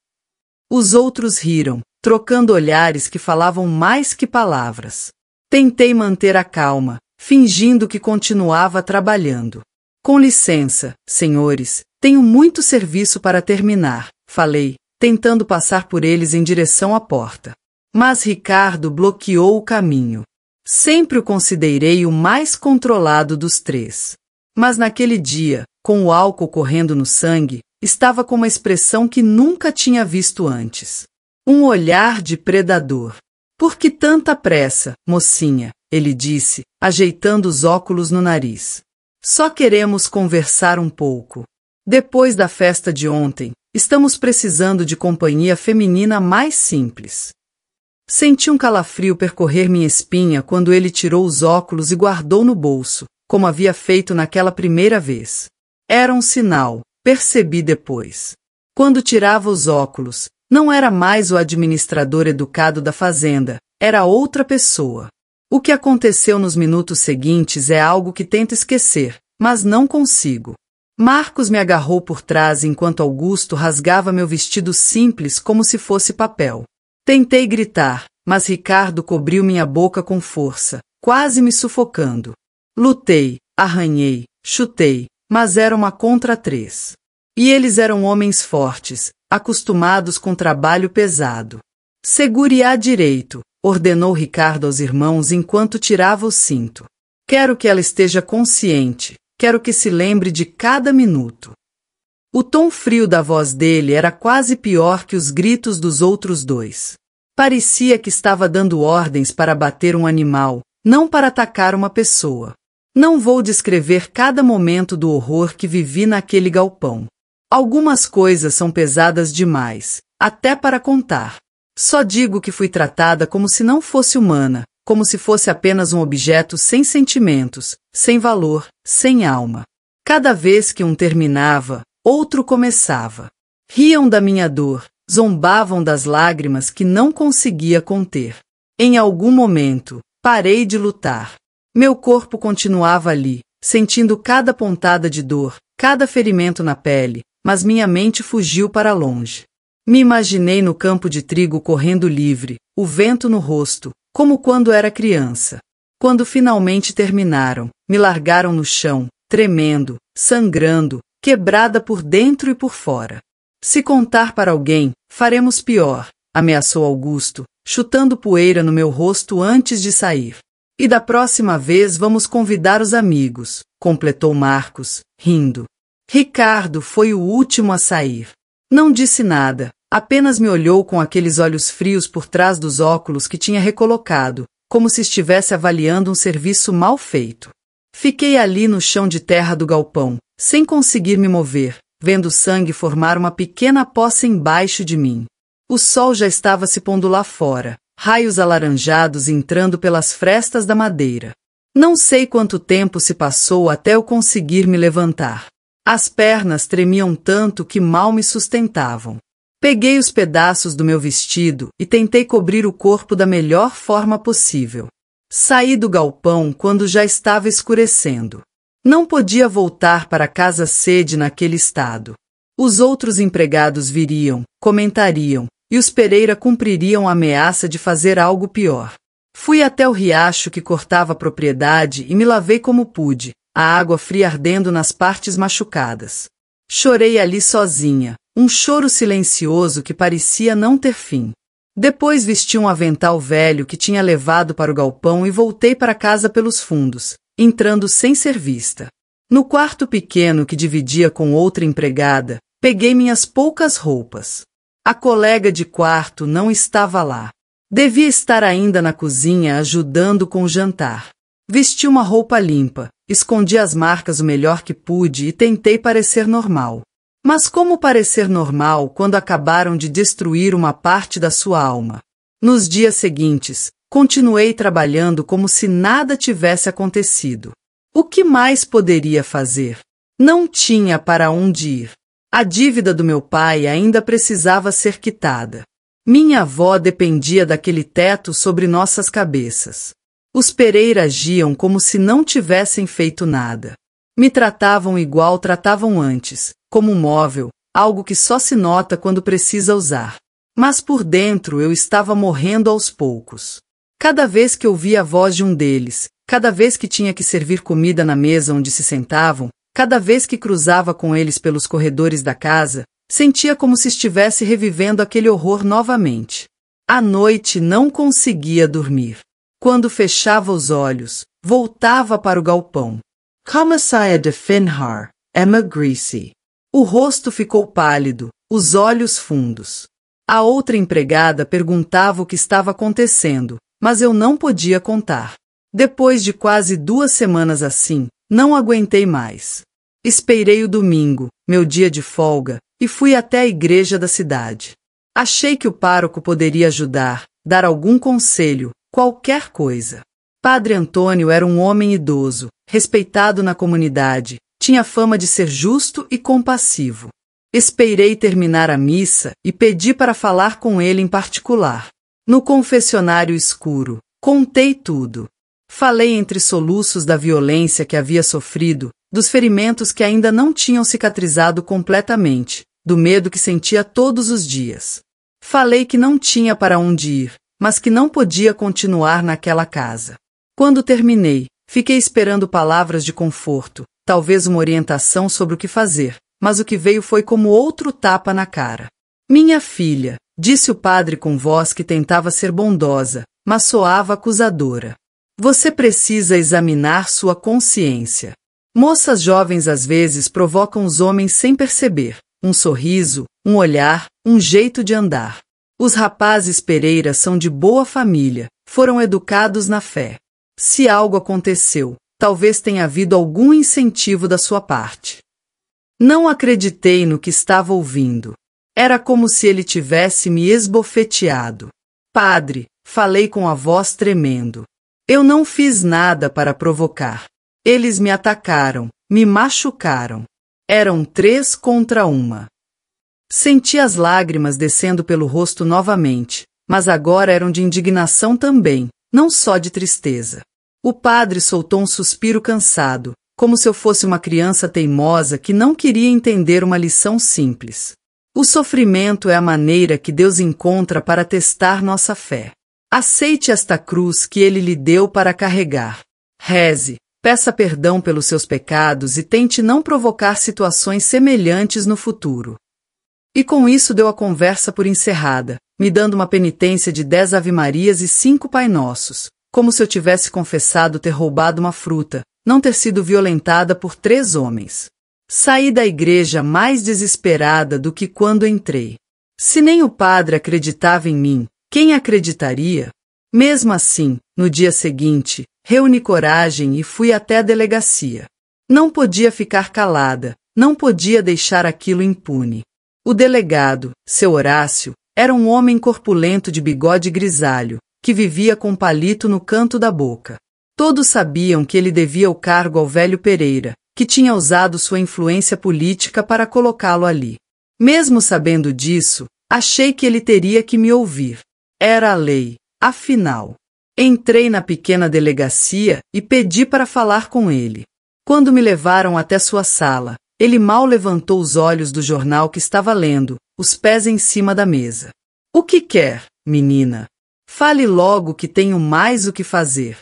Os outros riram, trocando olhares que falavam mais que palavras. Tentei manter a calma, fingindo que continuava trabalhando. Com licença, senhores, tenho muito serviço para terminar, falei, tentando passar por eles em direção à porta. Mas Ricardo bloqueou o caminho. Sempre o considerei o mais controlado dos 3. Mas naquele dia, com o álcool correndo no sangue, estava com uma expressão que nunca tinha visto antes. Um olhar de predador. Por que tanta pressa, mocinha? Ele disse, ajeitando os óculos no nariz. Só queremos conversar um pouco. Depois da festa de ontem, estamos precisando de companhia feminina mais simples. Senti um calafrio percorrer minha espinha quando ele tirou os óculos e guardou no bolso, como havia feito naquela primeira vez. Era um sinal, percebi depois. Quando tirava os óculos, não era mais o administrador educado da fazenda, era outra pessoa. O que aconteceu nos minutos seguintes é algo que tento esquecer, mas não consigo. Marcos me agarrou por trás enquanto Augusto rasgava meu vestido simples como se fosse papel. Tentei gritar, mas Ricardo cobriu minha boca com força, quase me sufocando. Lutei, arranhei, chutei, mas era uma contra 3. E eles eram homens fortes, acostumados com trabalho pesado. Segure-a direito, ordenou Ricardo aos irmãos enquanto tirava o cinto. Quero que ela esteja consciente, quero que se lembre de cada minuto. O tom frio da voz dele era quase pior que os gritos dos outros dois. Parecia que estava dando ordens para bater um animal, não para atacar uma pessoa. Não vou descrever cada momento do horror que vivi naquele galpão. Algumas coisas são pesadas demais, até para contar. Só digo que fui tratada como se não fosse humana, como se fosse apenas um objeto sem sentimentos, sem valor, sem alma. Cada vez que um terminava, outro começava. Riam da minha dor, zombavam das lágrimas que não conseguia conter. Em algum momento, parei de lutar. Meu corpo continuava ali, sentindo cada pontada de dor, cada ferimento na pele, mas minha mente fugiu para longe. Me imaginei no campo de trigo correndo livre, o vento no rosto, como quando era criança. Quando finalmente terminaram, me largaram no chão, tremendo, sangrando, quebrada por dentro e por fora. Se contar para alguém, faremos pior, ameaçou Augusto, chutando poeira no meu rosto antes de sair. E da próxima vez vamos convidar os amigos, completou Marcos, rindo. Ricardo foi o último a sair. Não disse nada, apenas me olhou com aqueles olhos frios por trás dos óculos que tinha recolocado, como se estivesse avaliando um serviço mal feito. Fiquei ali no chão de terra do galpão, sem conseguir me mover, vendo o sangue formar uma pequena poça embaixo de mim. O sol já estava se pondo lá fora, raios alaranjados entrando pelas frestas da madeira. Não sei quanto tempo se passou até eu conseguir me levantar. As pernas tremiam tanto que mal me sustentavam. Peguei os pedaços do meu vestido e tentei cobrir o corpo da melhor forma possível. Saí do galpão quando já estava escurecendo. Não podia voltar para casa cedo naquele estado. Os outros empregados viriam, comentariam, e os Pereira cumpririam a ameaça de fazer algo pior. Fui até o riacho que cortava a propriedade e me lavei como pude, a água fria ardendo nas partes machucadas. Chorei ali sozinha, um choro silencioso que parecia não ter fim. Depois vesti um avental velho que tinha levado para o galpão e voltei para casa pelos fundos, entrando sem ser vista. No quarto pequeno que dividia com outra empregada, peguei minhas poucas roupas. A colega de quarto não estava lá. Devia estar ainda na cozinha ajudando com o jantar. Vesti uma roupa limpa, escondi as marcas o melhor que pude e tentei parecer normal. Mas como parecer normal quando acabaram de destruir uma parte da sua alma? Nos dias seguintes, continuei trabalhando como se nada tivesse acontecido. O que mais poderia fazer? Não tinha para onde ir. A dívida do meu pai ainda precisava ser quitada. Minha avó dependia daquele teto sobre nossas cabeças. Os Pereira agiam como se não tivessem feito nada. Me tratavam igual tratavam antes, como um móvel, algo que só se nota quando precisa usar. Mas por dentro eu estava morrendo aos poucos. Cada vez que ouvia a voz de um deles, cada vez que tinha que servir comida na mesa onde se sentavam, cada vez que cruzava com eles pelos corredores da casa, sentia como se estivesse revivendo aquele horror novamente. À noite não conseguia dormir. Quando fechava os olhos, voltava para o galpão. Comissária de Finhar, Emma Greasy. O rosto ficou pálido, os olhos fundos. A outra empregada perguntava o que estava acontecendo, mas eu não podia contar. Depois de quase 2 semanas assim, não aguentei mais. Esperei o domingo, meu dia de folga, e fui até a igreja da cidade. Achei que o pároco poderia ajudar, dar algum conselho, qualquer coisa. Padre Antônio era um homem idoso, respeitado na comunidade, tinha fama de ser justo e compassivo. Esperei terminar a missa e pedi para falar com ele em particular. No confessionário escuro, contei tudo. Falei entre soluços da violência que havia sofrido, dos ferimentos que ainda não tinham cicatrizado completamente, do medo que sentia todos os dias. Falei que não tinha para onde ir, mas que não podia continuar naquela casa. Quando terminei, fiquei esperando palavras de conforto, talvez uma orientação sobre o que fazer, mas o que veio foi como outro tapa na cara. Minha filha, disse o padre com voz que tentava ser bondosa, mas soava acusadora. Você precisa examinar sua consciência. Moças jovens às vezes provocam os homens sem perceber. Um sorriso, um olhar, um jeito de andar. Os rapazes Pereira são de boa família, foram educados na fé. Se algo aconteceu, talvez tenha havido algum incentivo da sua parte. Não acreditei no que estava ouvindo. Era como se ele tivesse me esbofeteado. Padre, falei com a voz tremendo. Eu não fiz nada para provocar. Eles me atacaram, me machucaram. Eram 3 contra 1. Senti as lágrimas descendo pelo rosto novamente, mas agora eram de indignação também, não só de tristeza. O padre soltou um suspiro cansado, como se eu fosse uma criança teimosa que não queria entender uma lição simples. O sofrimento é a maneira que Deus encontra para testar nossa fé. Aceite esta cruz que Ele lhe deu para carregar. Reze, peça perdão pelos seus pecados e tente não provocar situações semelhantes no futuro. E com isso deu a conversa por encerrada, me dando uma penitência de 10 Ave-Marias e 5 Pai Nossos, como se eu tivesse confessado ter roubado uma fruta, não ter sido violentada por 3 homens. Saí da igreja mais desesperada do que quando entrei. Se nem o padre acreditava em mim, quem acreditaria? Mesmo assim, no dia seguinte, reuni coragem e fui até a delegacia. Não podia ficar calada, não podia deixar aquilo impune. O delegado, seu Horácio, era um homem corpulento de bigode grisalho, que vivia com palito no canto da boca. Todos sabiam que ele devia o cargo ao velho Pereira, que tinha usado sua influência política para colocá-lo ali. Mesmo sabendo disso, achei que ele teria que me ouvir. Era a lei, afinal. Entrei na pequena delegacia e pedi para falar com ele. Quando me levaram até sua sala, ele mal levantou os olhos do jornal que estava lendo, os pés em cima da mesa. O que quer, menina? Fale logo que tenho mais o que fazer.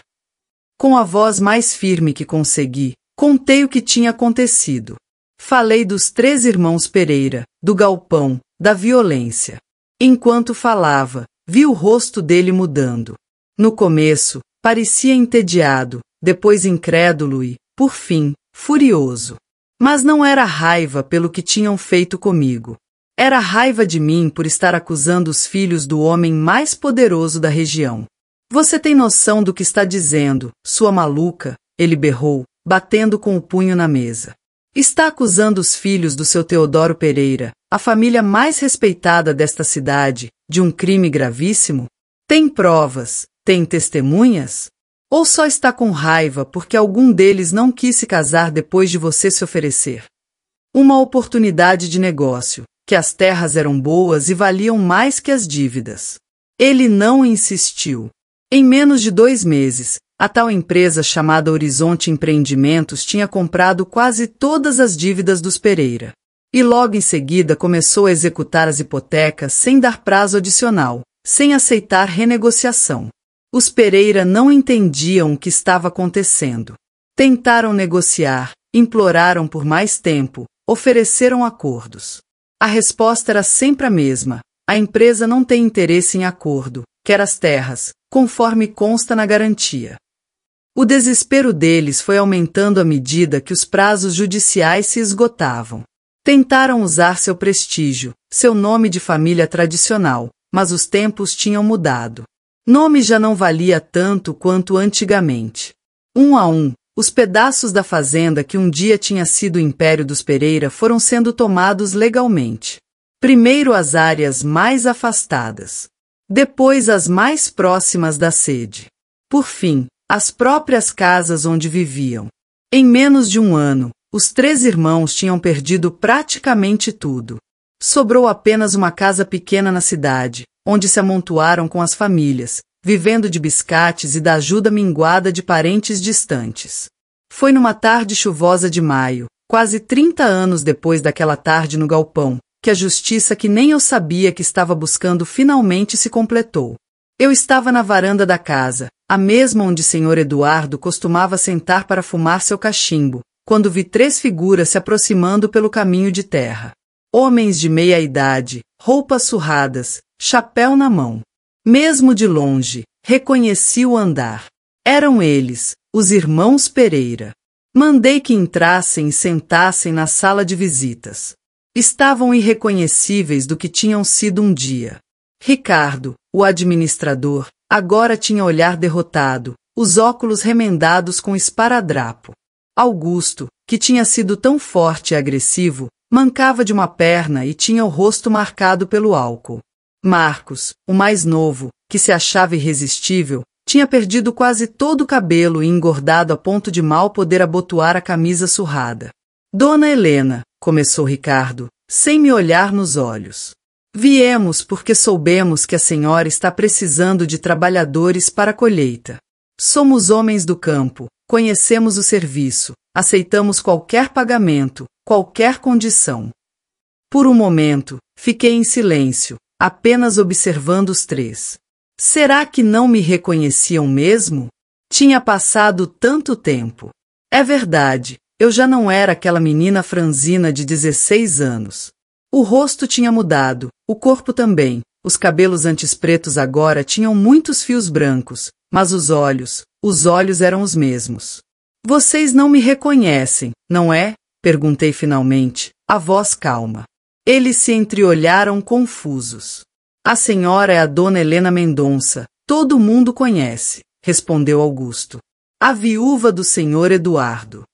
Com a voz mais firme que consegui, contei o que tinha acontecido. Falei dos 3 irmãos Pereira, do galpão, da violência. Enquanto falava, vi o rosto dele mudando. No começo, parecia entediado, depois incrédulo e, por fim, furioso. Mas não era raiva pelo que tinham feito comigo. Era raiva de mim por estar acusando os filhos do homem mais poderoso da região. Você tem noção do que está dizendo, sua maluca? Ele berrou, batendo com o punho na mesa. Está acusando os filhos do seu Teodoro Pereira, a família mais respeitada desta cidade, de um crime gravíssimo? Tem provas? Tem testemunhas? Ou só está com raiva porque algum deles não quis se casar depois de você se oferecer? Uma oportunidade de negócio, que as terras eram boas e valiam mais que as dívidas. Ele não insistiu. Em menos de 2 meses, a tal empresa chamada Horizonte Empreendimentos tinha comprado quase todas as dívidas dos Pereira. E logo em seguida começou a executar as hipotecas sem dar prazo adicional, sem aceitar renegociação. Os Pereira não entendiam o que estava acontecendo. Tentaram negociar, imploraram por mais tempo, ofereceram acordos. A resposta era sempre a mesma: a empresa não tem interesse em acordo, quer as terras, conforme consta na garantia. O desespero deles foi aumentando à medida que os prazos judiciais se esgotavam. Tentaram usar seu prestígio, seu nome de família tradicional, mas os tempos tinham mudado. Nome já não valia tanto quanto antigamente. Um a um, os pedaços da fazenda que um dia tinha sido o Império dos Pereira foram sendo tomados legalmente. Primeiro as áreas mais afastadas. Depois as mais próximas da sede. Por fim, as próprias casas onde viviam. Em menos de 1 ano, os 3 irmãos tinham perdido praticamente tudo. Sobrou apenas uma casa pequena na cidade, onde se amontoaram com as famílias, vivendo de biscates e da ajuda minguada de parentes distantes. Foi numa tarde chuvosa de maio, quase 30 anos depois daquela tarde no galpão, que a justiça que nem eu sabia que estava buscando finalmente se completou. Eu estava na varanda da casa, a mesma onde Sr. Eduardo costumava sentar para fumar seu cachimbo, quando vi 3 figuras se aproximando pelo caminho de terra. Homens de meia idade, roupas surradas, chapéu na mão. Mesmo de longe, Reconheci o andar. Eram eles, os irmãos Pereira. Mandei que entrassem e sentassem na sala de visitas. Estavam irreconhecíveis do que tinham sido um dia. Ricardo, o administrador, agora tinha olhar derrotado, os óculos remendados com esparadrapo. Augusto, que tinha sido tão forte e agressivo, mancava de uma perna e tinha o rosto marcado pelo álcool. Marcos, o mais novo, que se achava irresistível, tinha perdido quase todo o cabelo e engordado a ponto de mal poder abotoar a camisa surrada. Dona Helena, começou Ricardo, sem me olhar nos olhos. Viemos porque soubemos que a senhora está precisando de trabalhadores para a colheita. Somos homens do campo, conhecemos o serviço, aceitamos qualquer pagamento, qualquer condição. Por um momento, fiquei em silêncio, apenas observando os três. Será que não me reconheciam mesmo? Tinha passado tanto tempo. É verdade, eu já não era aquela menina franzina de 16 anos. O rosto tinha mudado, o corpo também, os cabelos antes pretos agora tinham muitos fios brancos, mas os olhos eram os mesmos. Vocês não me reconhecem, não é? Perguntei finalmente, a voz calma. Eles se entreolharam confusos. A senhora é a dona Helena Mendonça, todo mundo conhece, respondeu Augusto. A viúva do senhor Eduardo.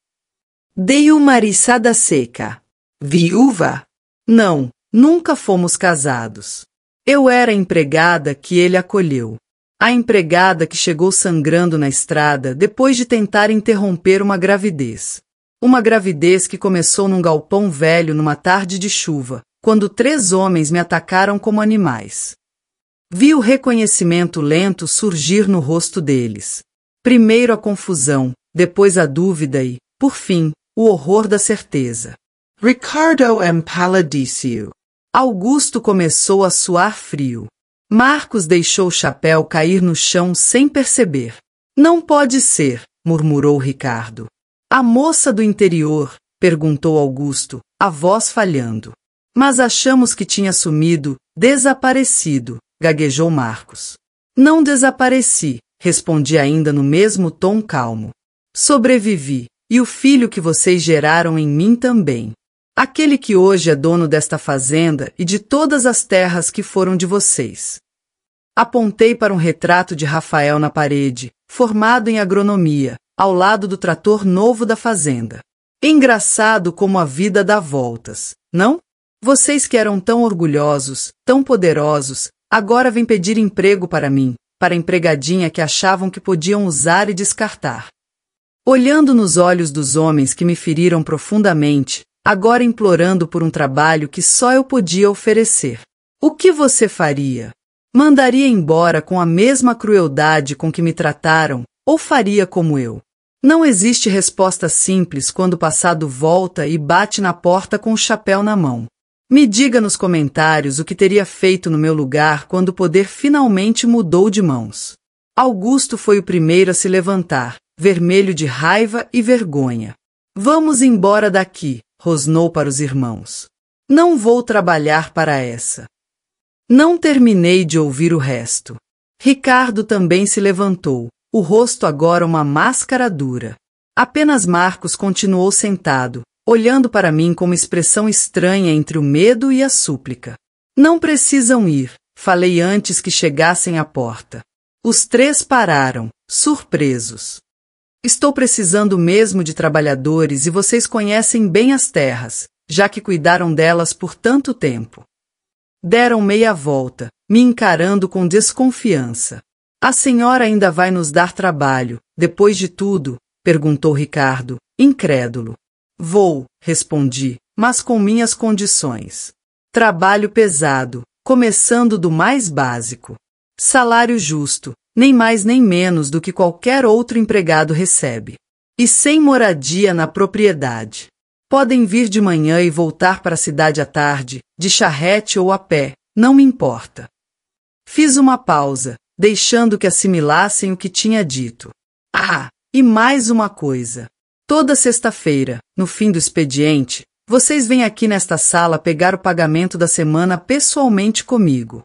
Dei uma riçada seca. Viúva? Não, nunca fomos casados. Eu era a empregada que ele acolheu. A empregada que chegou sangrando na estrada depois de tentar interromper uma gravidez. Uma gravidez que começou num galpão velho numa tarde de chuva, quando 3 homens me atacaram como animais. Vi o reconhecimento lento surgir no rosto deles. Primeiro a confusão, depois a dúvida e, por fim, o horror da certeza. Ricardo empalideceu. Augusto começou a suar frio. Marcos deixou o chapéu cair no chão sem perceber. Não pode ser, murmurou Ricardo. A moça do interior, perguntou Augusto, a voz falhando. Mas achamos que tinha sumido, desaparecido, gaguejou Marcos. Não desapareci, respondi ainda no mesmo tom calmo. Sobrevivi, e o filho que vocês geraram em mim também. Aquele que hoje é dono desta fazenda e de todas as terras que foram de vocês. Apontei para um retrato de Rafael na parede, formado em agronomia, ao lado do trator novo da fazenda. Engraçado como a vida dá voltas, não? Vocês que eram tão orgulhosos, tão poderosos, agora vêm pedir emprego para mim, para a empregadinha que achavam que podiam usar e descartar. Olhando nos olhos dos homens que me feriram profundamente, agora implorando por um trabalho que só eu podia oferecer. O que você faria? Mandaria embora com a mesma crueldade com que me trataram, ou faria como eu? Não existe resposta simples quando o passado volta e bate na porta com o chapéu na mão. Me diga nos comentários o que teria feito no meu lugar quando o poder finalmente mudou de mãos. Augusto foi o primeiro a se levantar, vermelho de raiva e vergonha. Vamos embora daqui, rosnou para os irmãos. Não vou trabalhar para essa. Não terminei de ouvir o resto. Ricardo também se levantou, o rosto agora uma máscara dura. Apenas Marcos continuou sentado, olhando para mim com uma expressão estranha entre o medo e a súplica. Não precisam ir, falei antes que chegassem à porta. Os 3 pararam, surpresos. Estou precisando mesmo de trabalhadores e vocês conhecem bem as terras, já que cuidaram delas por tanto tempo. Deram meia volta, me encarando com desconfiança. A senhora ainda vai nos dar trabalho, depois de tudo? Perguntou Ricardo, incrédulo. Vou, respondi, mas com minhas condições. Trabalho pesado, começando do mais básico. Salário justo, nem mais nem menos do que qualquer outro empregado recebe. E sem moradia na propriedade. Podem vir de manhã e voltar para a cidade à tarde, de charrete ou a pé, não me importa. Fiz uma pausa, deixando que assimilassem o que tinha dito. Ah, e mais uma coisa. Toda sexta-feira, no fim do expediente, vocês vêm aqui nesta sala pegar o pagamento da semana pessoalmente comigo.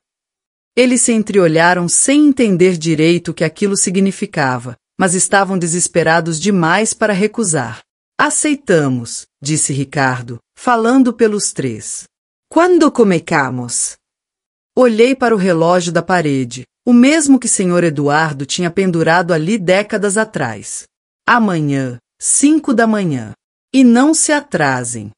Eles se entreolharam sem entender direito o que aquilo significava, mas estavam desesperados demais para recusar. Aceitamos, disse Ricardo, falando pelos três. Quando comecamos? Olhei para o relógio da parede, o mesmo que Sr. Eduardo tinha pendurado ali décadas atrás. Amanhã, 5 da manhã. E não se atrasem.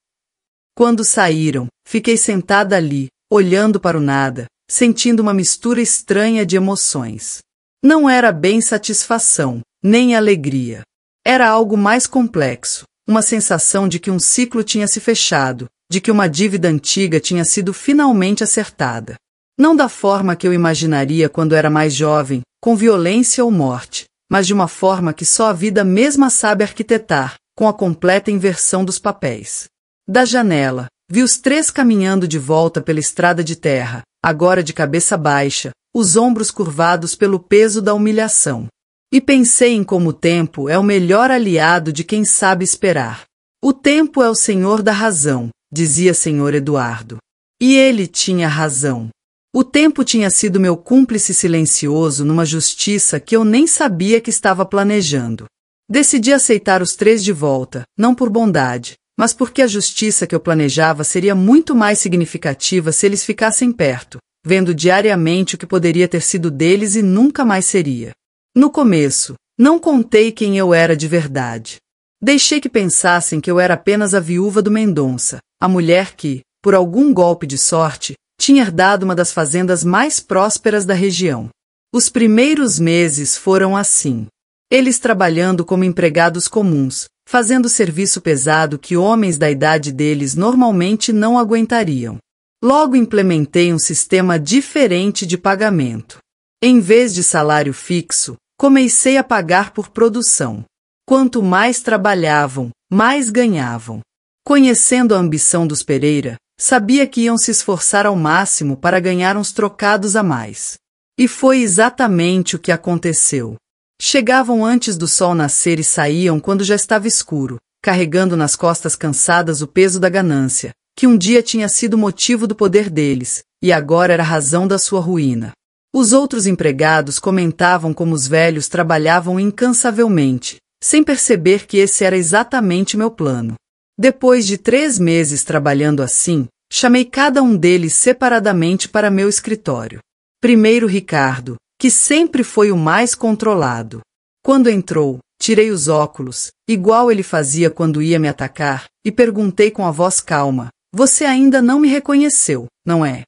Quando saíram, fiquei sentada ali, olhando para o nada, sentindo uma mistura estranha de emoções. Não era bem satisfação, nem alegria. Era algo mais complexo, uma sensação de que um ciclo tinha se fechado, de que uma dívida antiga tinha sido finalmente acertada. Não da forma que eu imaginaria quando era mais jovem, com violência ou morte, mas de uma forma que só a vida mesma sabe arquitetar, com a completa inversão dos papéis. Da janela, vi os três caminhando de volta pela estrada de terra, agora de cabeça baixa, os ombros curvados pelo peso da humilhação. E pensei em como o tempo é o melhor aliado de quem sabe esperar. O tempo é o senhor da razão, dizia Sr. Eduardo. E ele tinha razão. O tempo tinha sido meu cúmplice silencioso numa justiça que eu nem sabia que estava planejando. Decidi aceitar os três de volta, não por bondade, mas porque a justiça que eu planejava seria muito mais significativa se eles ficassem perto, vendo diariamente o que poderia ter sido deles e nunca mais seria. No começo, não contei quem eu era de verdade. Deixei que pensassem que eu era apenas a viúva do Mendonça, a mulher que, por algum golpe de sorte, tinha herdado uma das fazendas mais prósperas da região. Os primeiros meses foram assim. Eles trabalhando como empregados comuns, fazendo serviço pesado que homens da idade deles normalmente não aguentariam. Logo implementei um sistema diferente de pagamento. Em vez de salário fixo, comecei a pagar por produção. Quanto mais trabalhavam, mais ganhavam. Conhecendo a ambição dos Pereira, sabia que iam se esforçar ao máximo para ganhar uns trocados a mais. E foi exatamente o que aconteceu. Chegavam antes do sol nascer e saíam quando já estava escuro, carregando nas costas cansadas o peso da ganância, que um dia tinha sido motivo do poder deles, e agora era a razão da sua ruína. Os outros empregados comentavam como os velhos trabalhavam incansavelmente, sem perceber que esse era exatamente meu plano. Depois de 3 meses trabalhando assim, chamei cada um deles separadamente para meu escritório. Primeiro Ricardo, que sempre foi o mais controlado. Quando entrou, tirei os óculos, igual ele fazia quando ia me atacar, e perguntei com a voz calma: "Você ainda não me reconheceu, não é?"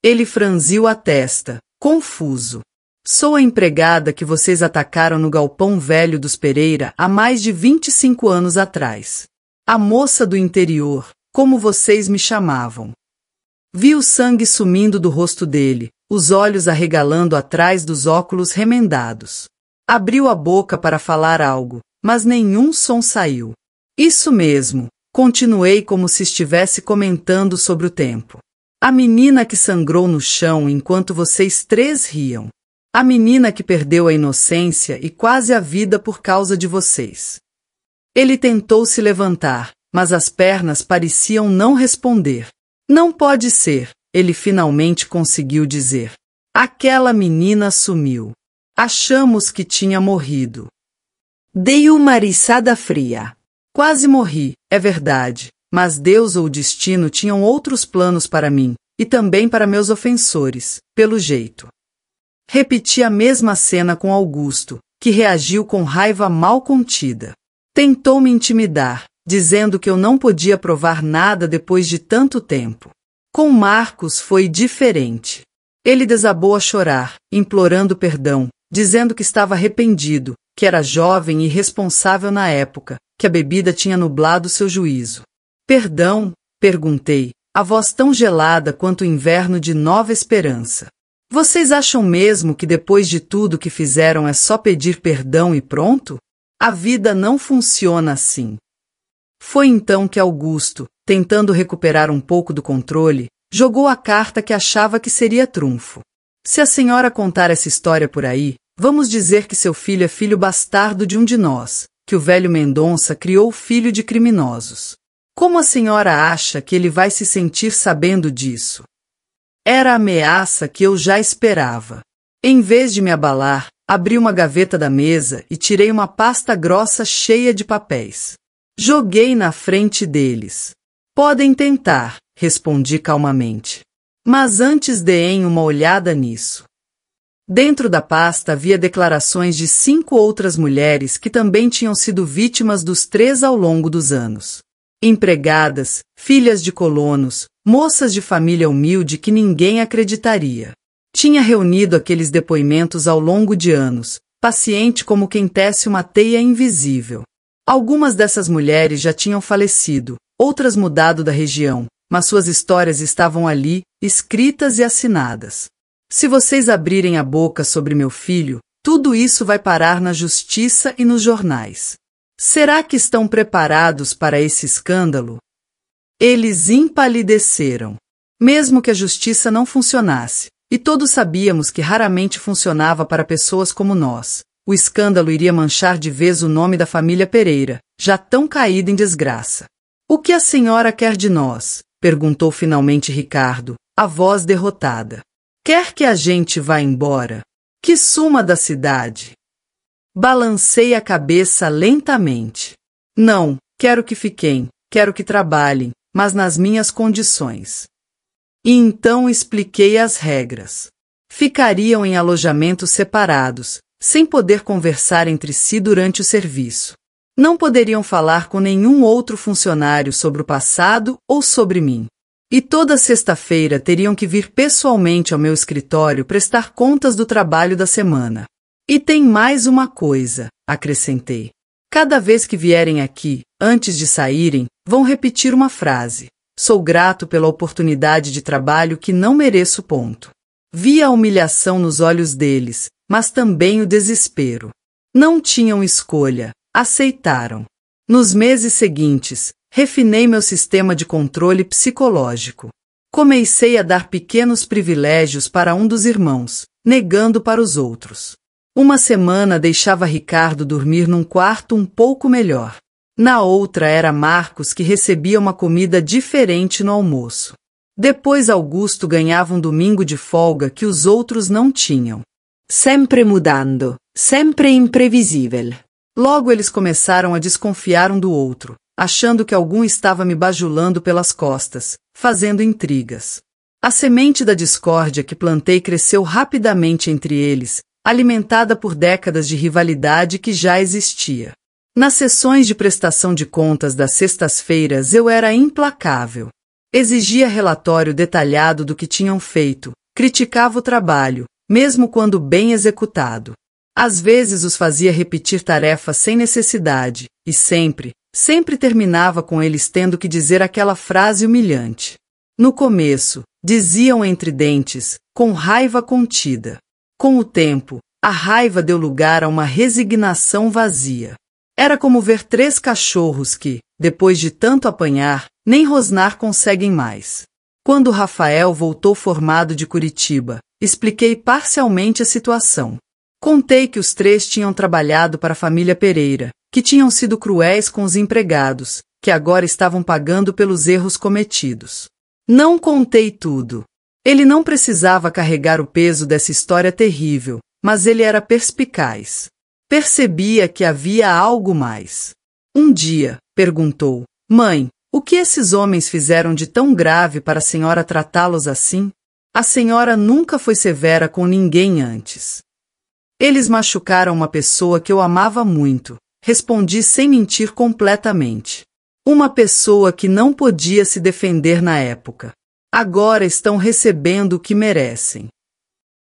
Ele franziu a testa, confuso. "Sou a empregada que vocês atacaram no galpão velho dos Pereira há mais de 25 anos atrás. A moça do interior, como vocês me chamavam." Vi o sangue sumindo do rosto dele, os olhos arregalando atrás dos óculos remendados. Abriu a boca para falar algo, mas nenhum som saiu. "Isso mesmo", continuei como se estivesse comentando sobre o tempo. "A menina que sangrou no chão enquanto vocês três riam. A menina que perdeu a inocência e quase a vida por causa de vocês." Ele tentou se levantar, mas as pernas pareciam não responder. "Não pode ser", ele finalmente conseguiu dizer. "Aquela menina sumiu. Achamos que tinha morrido." Dei uma risada fria. Quase morri, é verdade, mas Deus ou o destino tinham outros planos para mim, e também para meus ofensores, pelo jeito. Repeti a mesma cena com Augusto, que reagiu com raiva mal contida. Tentou me intimidar, dizendo que eu não podia provar nada depois de tanto tempo. Com Marcos foi diferente. Ele desabou a chorar, implorando perdão, dizendo que estava arrependido, que era jovem e irresponsável na época, que a bebida tinha nublado seu juízo. "Perdão?", perguntei, a voz tão gelada quanto o inverno de Nova Esperança. "Vocês acham mesmo que depois de tudo que fizeram é só pedir perdão e pronto? A vida não funciona assim." Foi então que Augusto, tentando recuperar um pouco do controle, jogou a carta que achava que seria trunfo. "Se a senhora contar essa história por aí, vamos dizer que seu filho é filho bastardo de um de nós, que o velho Mendonça criou filho de criminosos. Como a senhora acha que ele vai se sentir sabendo disso?" Era a ameaça que eu já esperava. Em vez de me abalar, abri uma gaveta da mesa e tirei uma pasta grossa cheia de papéis. Joguei na frente deles. Podem tentar, respondi calmamente. Mas antes deem uma olhada nisso. Dentro da pasta havia declarações de 5 outras mulheres que também tinham sido vítimas dos 3 ao longo dos anos. Empregadas, filhas de colonos, moças de família humilde que ninguém acreditaria. Tinha reunido aqueles depoimentos ao longo de anos, paciente como quem tece uma teia invisível. Algumas dessas mulheres já tinham falecido, outras mudado da região, mas suas histórias estavam ali, escritas e assinadas. Se vocês abrirem a boca sobre meu filho, tudo isso vai parar na justiça e nos jornais. Será que estão preparados para esse escândalo? Eles empalideceram. Mesmo que a justiça não funcionasse, e todos sabíamos que raramente funcionava para pessoas como nós, o escândalo iria manchar de vez o nome da família Pereira, já tão caída em desgraça. O que a senhora quer de nós? Perguntou finalmente Ricardo, a voz derrotada. Quer que a gente vá embora? Que suma da cidade? Balancei a cabeça lentamente. Não, quero que fiquem, quero que trabalhem, mas nas minhas condições. E então expliquei as regras. Ficariam em alojamentos separados, sem poder conversar entre si durante o serviço. Não poderiam falar com nenhum outro funcionário sobre o passado ou sobre mim. E toda sexta-feira teriam que vir pessoalmente ao meu escritório prestar contas do trabalho da semana. E tem mais uma coisa, acrescentei. Cada vez que vierem aqui, antes de saírem, vão repetir uma frase. Sou grato pela oportunidade de trabalho que não mereço. Vi a humilhação nos olhos deles, mas também o desespero. Não tinham escolha, aceitaram. Nos meses seguintes, refinei meu sistema de controle psicológico. Comecei a dar pequenos privilégios para um dos irmãos, negando para os outros. Uma semana deixava Ricardo dormir num quarto um pouco melhor. Na outra era Marcos que recebia uma comida diferente no almoço. Depois Augusto ganhava um domingo de folga que os outros não tinham. Sempre mudando, sempre imprevisível. Logo eles começaram a desconfiar um do outro, achando que algum estava me bajulando pelas costas, fazendo intrigas. A semente da discórdia que plantei cresceu rapidamente entre eles, alimentada por décadas de rivalidade que já existia. Nas sessões de prestação de contas das sextas-feiras eu era implacável. Exigia relatório detalhado do que tinham feito, criticava o trabalho, mesmo quando bem executado. Às vezes os fazia repetir tarefas sem necessidade, e sempre terminava com eles tendo que dizer aquela frase humilhante. No começo, diziam entre dentes, com raiva contida. Com o tempo, a raiva deu lugar a uma resignação vazia. Era como ver 3 cachorros que, depois de tanto apanhar, nem rosnar conseguem mais. Quando Rafael voltou formado de Curitiba, expliquei parcialmente a situação. Contei que os 3 tinham trabalhado para a família Pereira, que tinham sido cruéis com os empregados, que agora estavam pagando pelos erros cometidos. Não contei tudo. Ele não precisava carregar o peso dessa história terrível, mas ele era perspicaz. Percebia que havia algo mais. Um dia, perguntou, mãe, o que esses homens fizeram de tão grave para a senhora tratá-los assim? A senhora nunca foi severa com ninguém antes. Eles machucaram uma pessoa que eu amava muito, respondi sem mentir completamente. Uma pessoa que não podia se defender na época. Agora estão recebendo o que merecem.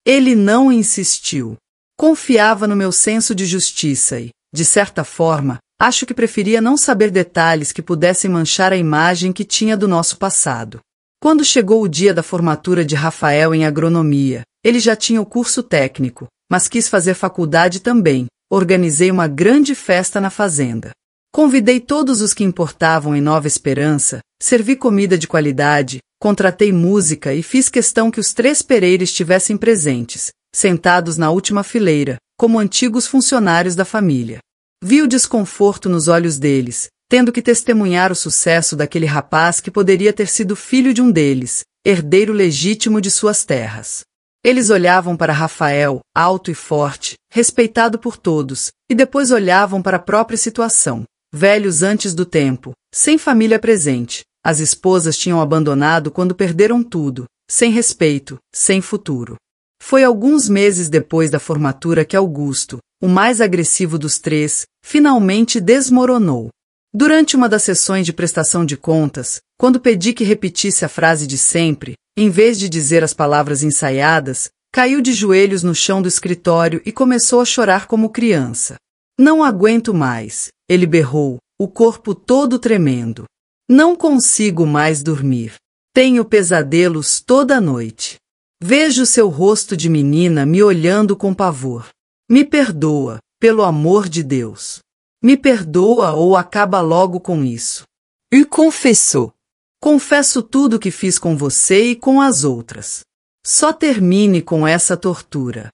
Ele não insistiu. Confiava no meu senso de justiça e, de certa forma, acho que preferia não saber detalhes que pudessem manchar a imagem que tinha do nosso passado. Quando chegou o dia da formatura de Rafael em agronomia, ele já tinha o curso técnico, mas quis fazer faculdade também. Organizei uma grande festa na fazenda. Convidei todos os que importavam em Nova Esperança, servi comida de qualidade, contratei música e fiz questão que os 3 Pereira estivessem presentes, sentados na última fileira, como antigos funcionários da família. Vi o desconforto nos olhos deles, tendo que testemunhar o sucesso daquele rapaz que poderia ter sido filho de um deles, herdeiro legítimo de suas terras. Eles olhavam para Rafael, alto e forte, respeitado por todos, e depois olhavam para a própria situação. Velhos antes do tempo, sem família presente, as esposas tinham abandonado quando perderam tudo, sem respeito, sem futuro. Foi alguns meses depois da formatura que Augusto, o mais agressivo dos três, finalmente desmoronou. Durante uma das sessões de prestação de contas, quando pedi que repetisse a frase de sempre, em vez de dizer as palavras ensaiadas, caiu de joelhos no chão do escritório e começou a chorar como criança. Não aguento mais, ele berrou, o corpo todo tremendo. Não consigo mais dormir. Tenho pesadelos toda noite. Vejo seu rosto de menina me olhando com pavor. Me perdoa, pelo amor de Deus. Me perdoa ou acaba logo com isso. E confessou. Confesso tudo o que fiz com você e com as outras. Só termine com essa tortura.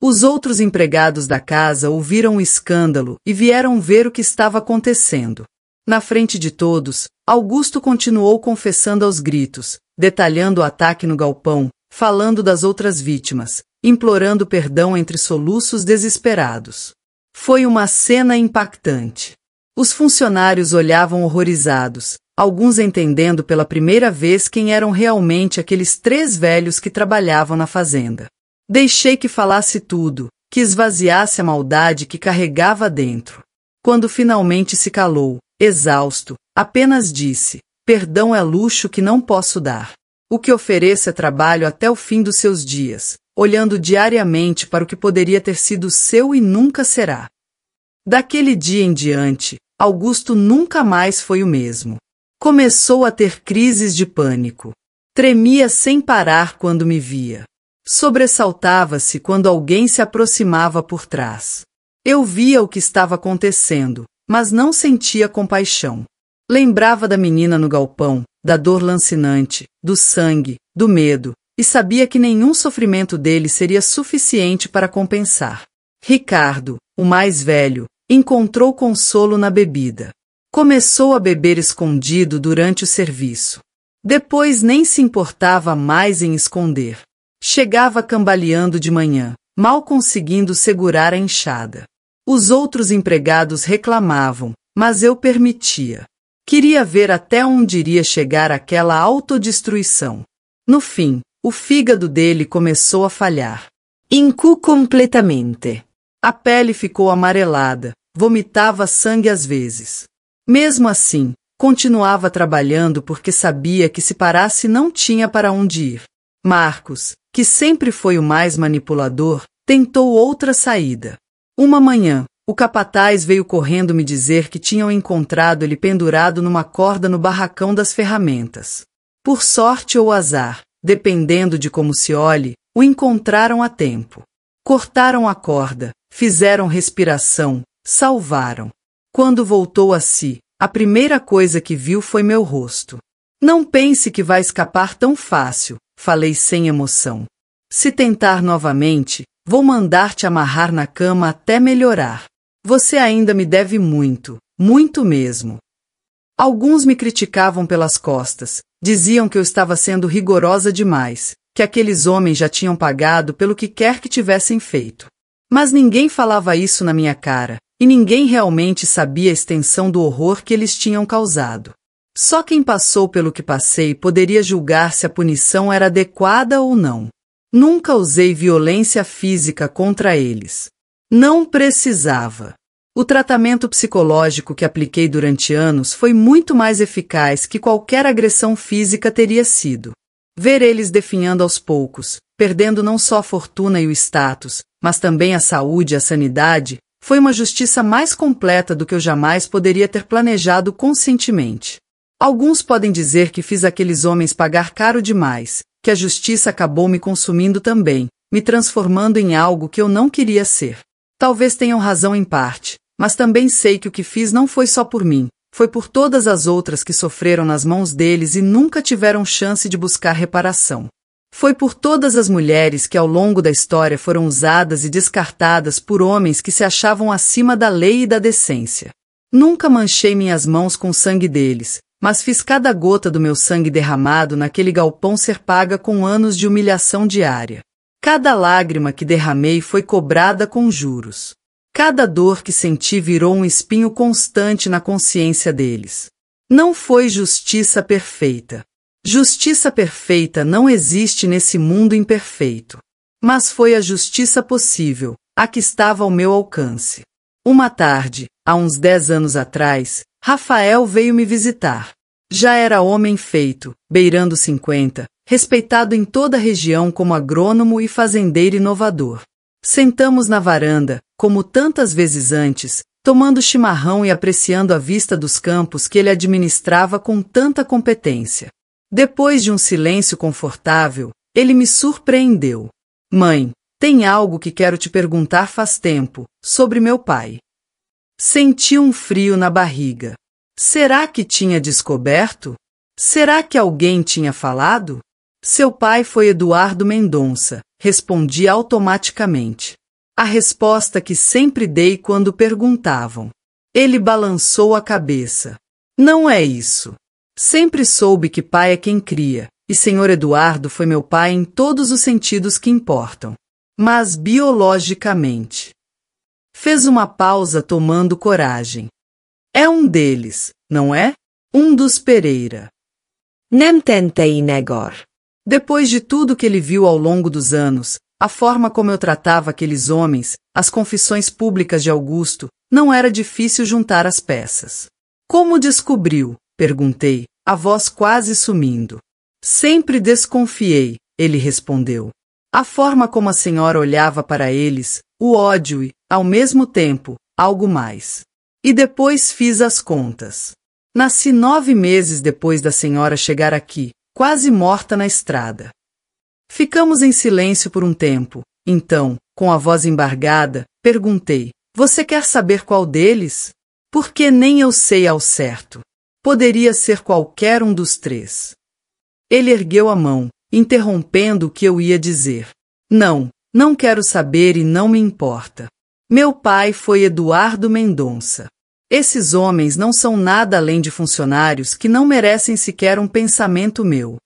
Os outros empregados da casa ouviram o escândalo e vieram ver o que estava acontecendo. Na frente de todos, Augusto continuou confessando aos gritos, detalhando o ataque no galpão, falando das outras vítimas, implorando perdão entre soluços desesperados. Foi uma cena impactante. Os funcionários olhavam horrorizados, alguns entendendo pela primeira vez quem eram realmente aqueles três velhos que trabalhavam na fazenda. Deixei que falasse tudo, que esvaziasse a maldade que carregava dentro. Quando finalmente se calou, exausto, apenas disse: perdão é luxo que não posso dar. O que ofereço é trabalho até o fim dos seus dias, olhando diariamente para o que poderia ter sido seu e nunca será. Daquele dia em diante, Augusto nunca mais foi o mesmo. Começou a ter crises de pânico. Tremia sem parar quando me via. Sobressaltava-se quando alguém se aproximava por trás. Eu via o que estava acontecendo, mas não sentia compaixão. Lembrava da menina no galpão, da dor lancinante, do sangue, do medo, e sabia que nenhum sofrimento dele seria suficiente para compensar. Ricardo, o mais velho, encontrou consolo na bebida. Começou a beber escondido durante o serviço. Depois nem se importava mais em esconder. Chegava cambaleando de manhã, mal conseguindo segurar a enxada. Os outros empregados reclamavam, mas eu permitia. Queria ver até onde iria chegar aquela autodestruição. No fim, o fígado dele começou a falhar. Incu completamente. A pele ficou amarelada, vomitava sangue às vezes. Mesmo assim, continuava trabalhando porque sabia que se parasse não tinha para onde ir. Marcos, que sempre foi o mais manipulador, tentou outra saída. Uma manhã, o capataz veio correndo me dizer que tinham encontrado ele pendurado numa corda no barracão das ferramentas. Por sorte ou azar, dependendo de como se olhe, o encontraram a tempo. Cortaram a corda, fizeram respiração, salvaram. Quando voltou a si, a primeira coisa que viu foi meu rosto. Não pense que vai escapar tão fácil, falei sem emoção. Se tentar novamente, vou mandar te amarrar na cama até melhorar. Você ainda me deve muito, muito mesmo. Alguns me criticavam pelas costas, diziam que eu estava sendo rigorosa demais, que aqueles homens já tinham pagado pelo que quer que tivessem feito. Mas ninguém falava isso na minha cara, e ninguém realmente sabia a extensão do horror que eles tinham causado. Só quem passou pelo que passei poderia julgar se a punição era adequada ou não. Nunca usei violência física contra eles. Não precisava. O tratamento psicológico que apliquei durante anos foi muito mais eficaz que qualquer agressão física teria sido. Ver eles definhando aos poucos, perdendo não só a fortuna e o status, mas também a saúde e a sanidade, foi uma justiça mais completa do que eu jamais poderia ter planejado conscientemente. Alguns podem dizer que fiz aqueles homens pagar caro demais, que a justiça acabou me consumindo também, me transformando em algo que eu não queria ser. Talvez tenham razão em parte, mas também sei que o que fiz não foi só por mim, foi por todas as outras que sofreram nas mãos deles e nunca tiveram chance de buscar reparação. Foi por todas as mulheres que ao longo da história foram usadas e descartadas por homens que se achavam acima da lei e da decência. Nunca manchei minhas mãos com o sangue deles, mas fiz cada gota do meu sangue derramado naquele galpão ser paga com anos de humilhação diária. Cada lágrima que derramei foi cobrada com juros. Cada dor que senti virou um espinho constante na consciência deles. Não foi justiça perfeita. Justiça perfeita não existe nesse mundo imperfeito. Mas foi a justiça possível, a que estava ao meu alcance. Uma tarde, há uns 10 anos atrás, Rafael veio me visitar. Já era homem feito, beirando 50, respeitado em toda a região como agrônomo e fazendeiro inovador. Sentamos na varanda, como tantas vezes antes, tomando chimarrão e apreciando a vista dos campos que ele administrava com tanta competência. Depois de um silêncio confortável, ele me surpreendeu. Mãe, tem algo que quero te perguntar faz tempo, sobre meu pai. Senti um frio na barriga. Será que tinha descoberto? Será que alguém tinha falado? Seu pai foi Eduardo Mendonça, respondi automaticamente. A resposta que sempre dei quando perguntavam. Ele balançou a cabeça. Não é isso. Sempre soube que pai é quem cria, e Senhor Eduardo foi meu pai em todos os sentidos que importam. Mas biologicamente. Fez uma pausa tomando coragem. É um deles, não é? Um dos Pereira. Nem tentei negar. Depois de tudo que ele viu ao longo dos anos, a forma como eu tratava aqueles homens, as confissões públicas de Augusto, não era difícil juntar as peças. Como descobriu? Perguntei, a voz quase sumindo. Sempre desconfiei, ele respondeu. A forma como a senhora olhava para eles, o ódio e, ao mesmo tempo, algo mais. E depois fiz as contas. Nasci 9 meses depois da senhora chegar aqui, quase morta na estrada. Ficamos em silêncio por um tempo. Então, com a voz embargada, perguntei, você quer saber qual deles? Porque nem eu sei ao certo. Poderia ser qualquer um dos 3. Ele ergueu a mão, interrompendo o que eu ia dizer. Não, não quero saber e não me importa. Meu pai foi Eduardo Mendonça. Esses homens não são nada além de funcionários que não merecem sequer um pensamento meu.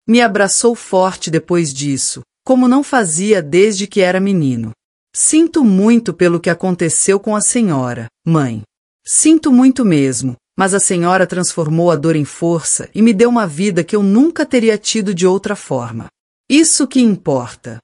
Me abraçou forte depois disso, como não fazia desde que era menino. Sinto muito pelo que aconteceu com a senhora, mãe. Sinto muito mesmo, mas a senhora transformou a dor em força e me deu uma vida que eu nunca teria tido de outra forma. Isso que importa.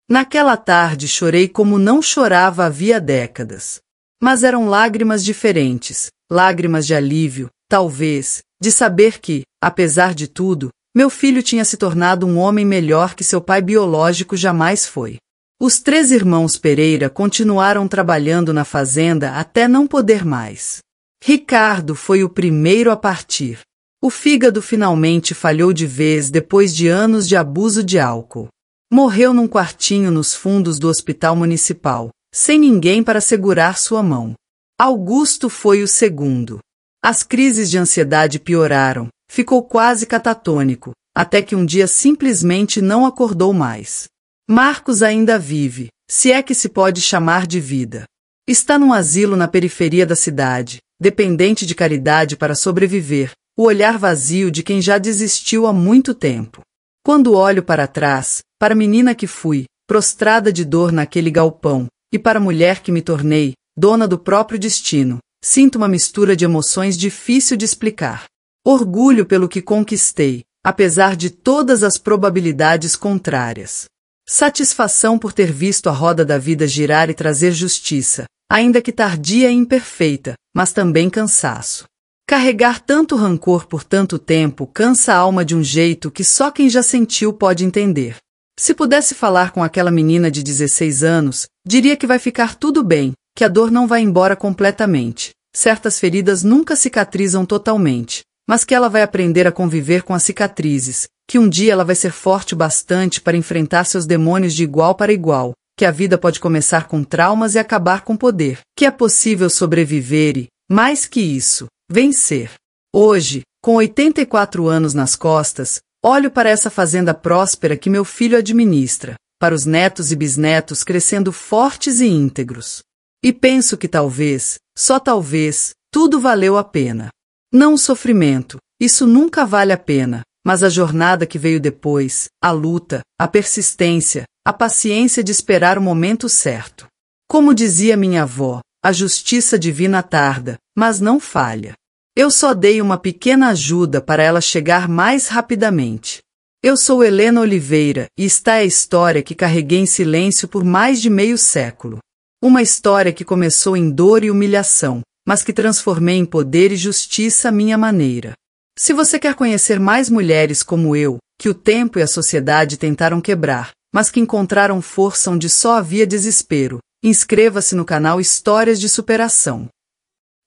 Naquela tarde chorei como não chorava havia décadas. Mas eram lágrimas diferentes, lágrimas de alívio, talvez, de saber que, apesar de tudo, meu filho tinha se tornado um homem melhor que seu pai biológico jamais foi. Os 3 irmãos Pereira continuaram trabalhando na fazenda até não poder mais. Ricardo foi o primeiro a partir. O fígado finalmente falhou de vez depois de anos de abuso de álcool. Morreu num quartinho nos fundos do hospital municipal, sem ninguém para segurar sua mão. Augusto foi o segundo. As crises de ansiedade pioraram, ficou quase catatônico, até que um dia simplesmente não acordou mais. Marcos ainda vive, se é que se pode chamar de vida. Está num asilo na periferia da cidade, dependente de caridade para sobreviver, o olhar vazio de quem já desistiu há muito tempo. Quando olho para trás, para a menina que fui, prostrada de dor naquele galpão, e para a mulher que me tornei, dona do próprio destino, sinto uma mistura de emoções difícil de explicar. Orgulho pelo que conquistei, apesar de todas as probabilidades contrárias. Satisfação por ter visto a roda da vida girar e trazer justiça, ainda que tardia e imperfeita, mas também cansaço. Carregar tanto rancor por tanto tempo cansa a alma de um jeito que só quem já sentiu pode entender. Se pudesse falar com aquela menina de 16 anos, diria que vai ficar tudo bem, que a dor não vai embora completamente. Certas feridas nunca cicatrizam totalmente, mas que ela vai aprender a conviver com as cicatrizes, que um dia ela vai ser forte o bastante para enfrentar seus demônios de igual para igual, que a vida pode começar com traumas e acabar com poder, que é possível sobreviver e, mais que isso, vencer. Hoje, com 84 anos nas costas, olho para essa fazenda próspera que meu filho administra, para os netos e bisnetos crescendo fortes e íntegros. E penso que talvez, só talvez, Tudo valeu a pena. Não o sofrimento, isso nunca vale a pena, mas a jornada que veio depois, a luta, a persistência, a paciência de esperar o momento certo. Como dizia minha avó, a justiça divina tarda, mas não falha. Eu só dei uma pequena ajuda para ela chegar mais rapidamente. Eu sou Helena Oliveira e está a história que carreguei em silêncio por mais de meio século. Uma história que começou em dor e humilhação, mas que transformei em poder e justiça à minha maneira. Se você quer conhecer mais mulheres como eu, que o tempo e a sociedade tentaram quebrar, mas que encontraram força onde só havia desespero, inscreva-se no canal Histórias de Superação.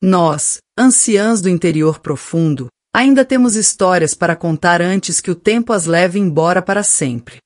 Nós, anciãs do interior profundo, ainda temos histórias para contar antes que o tempo as leve embora para sempre.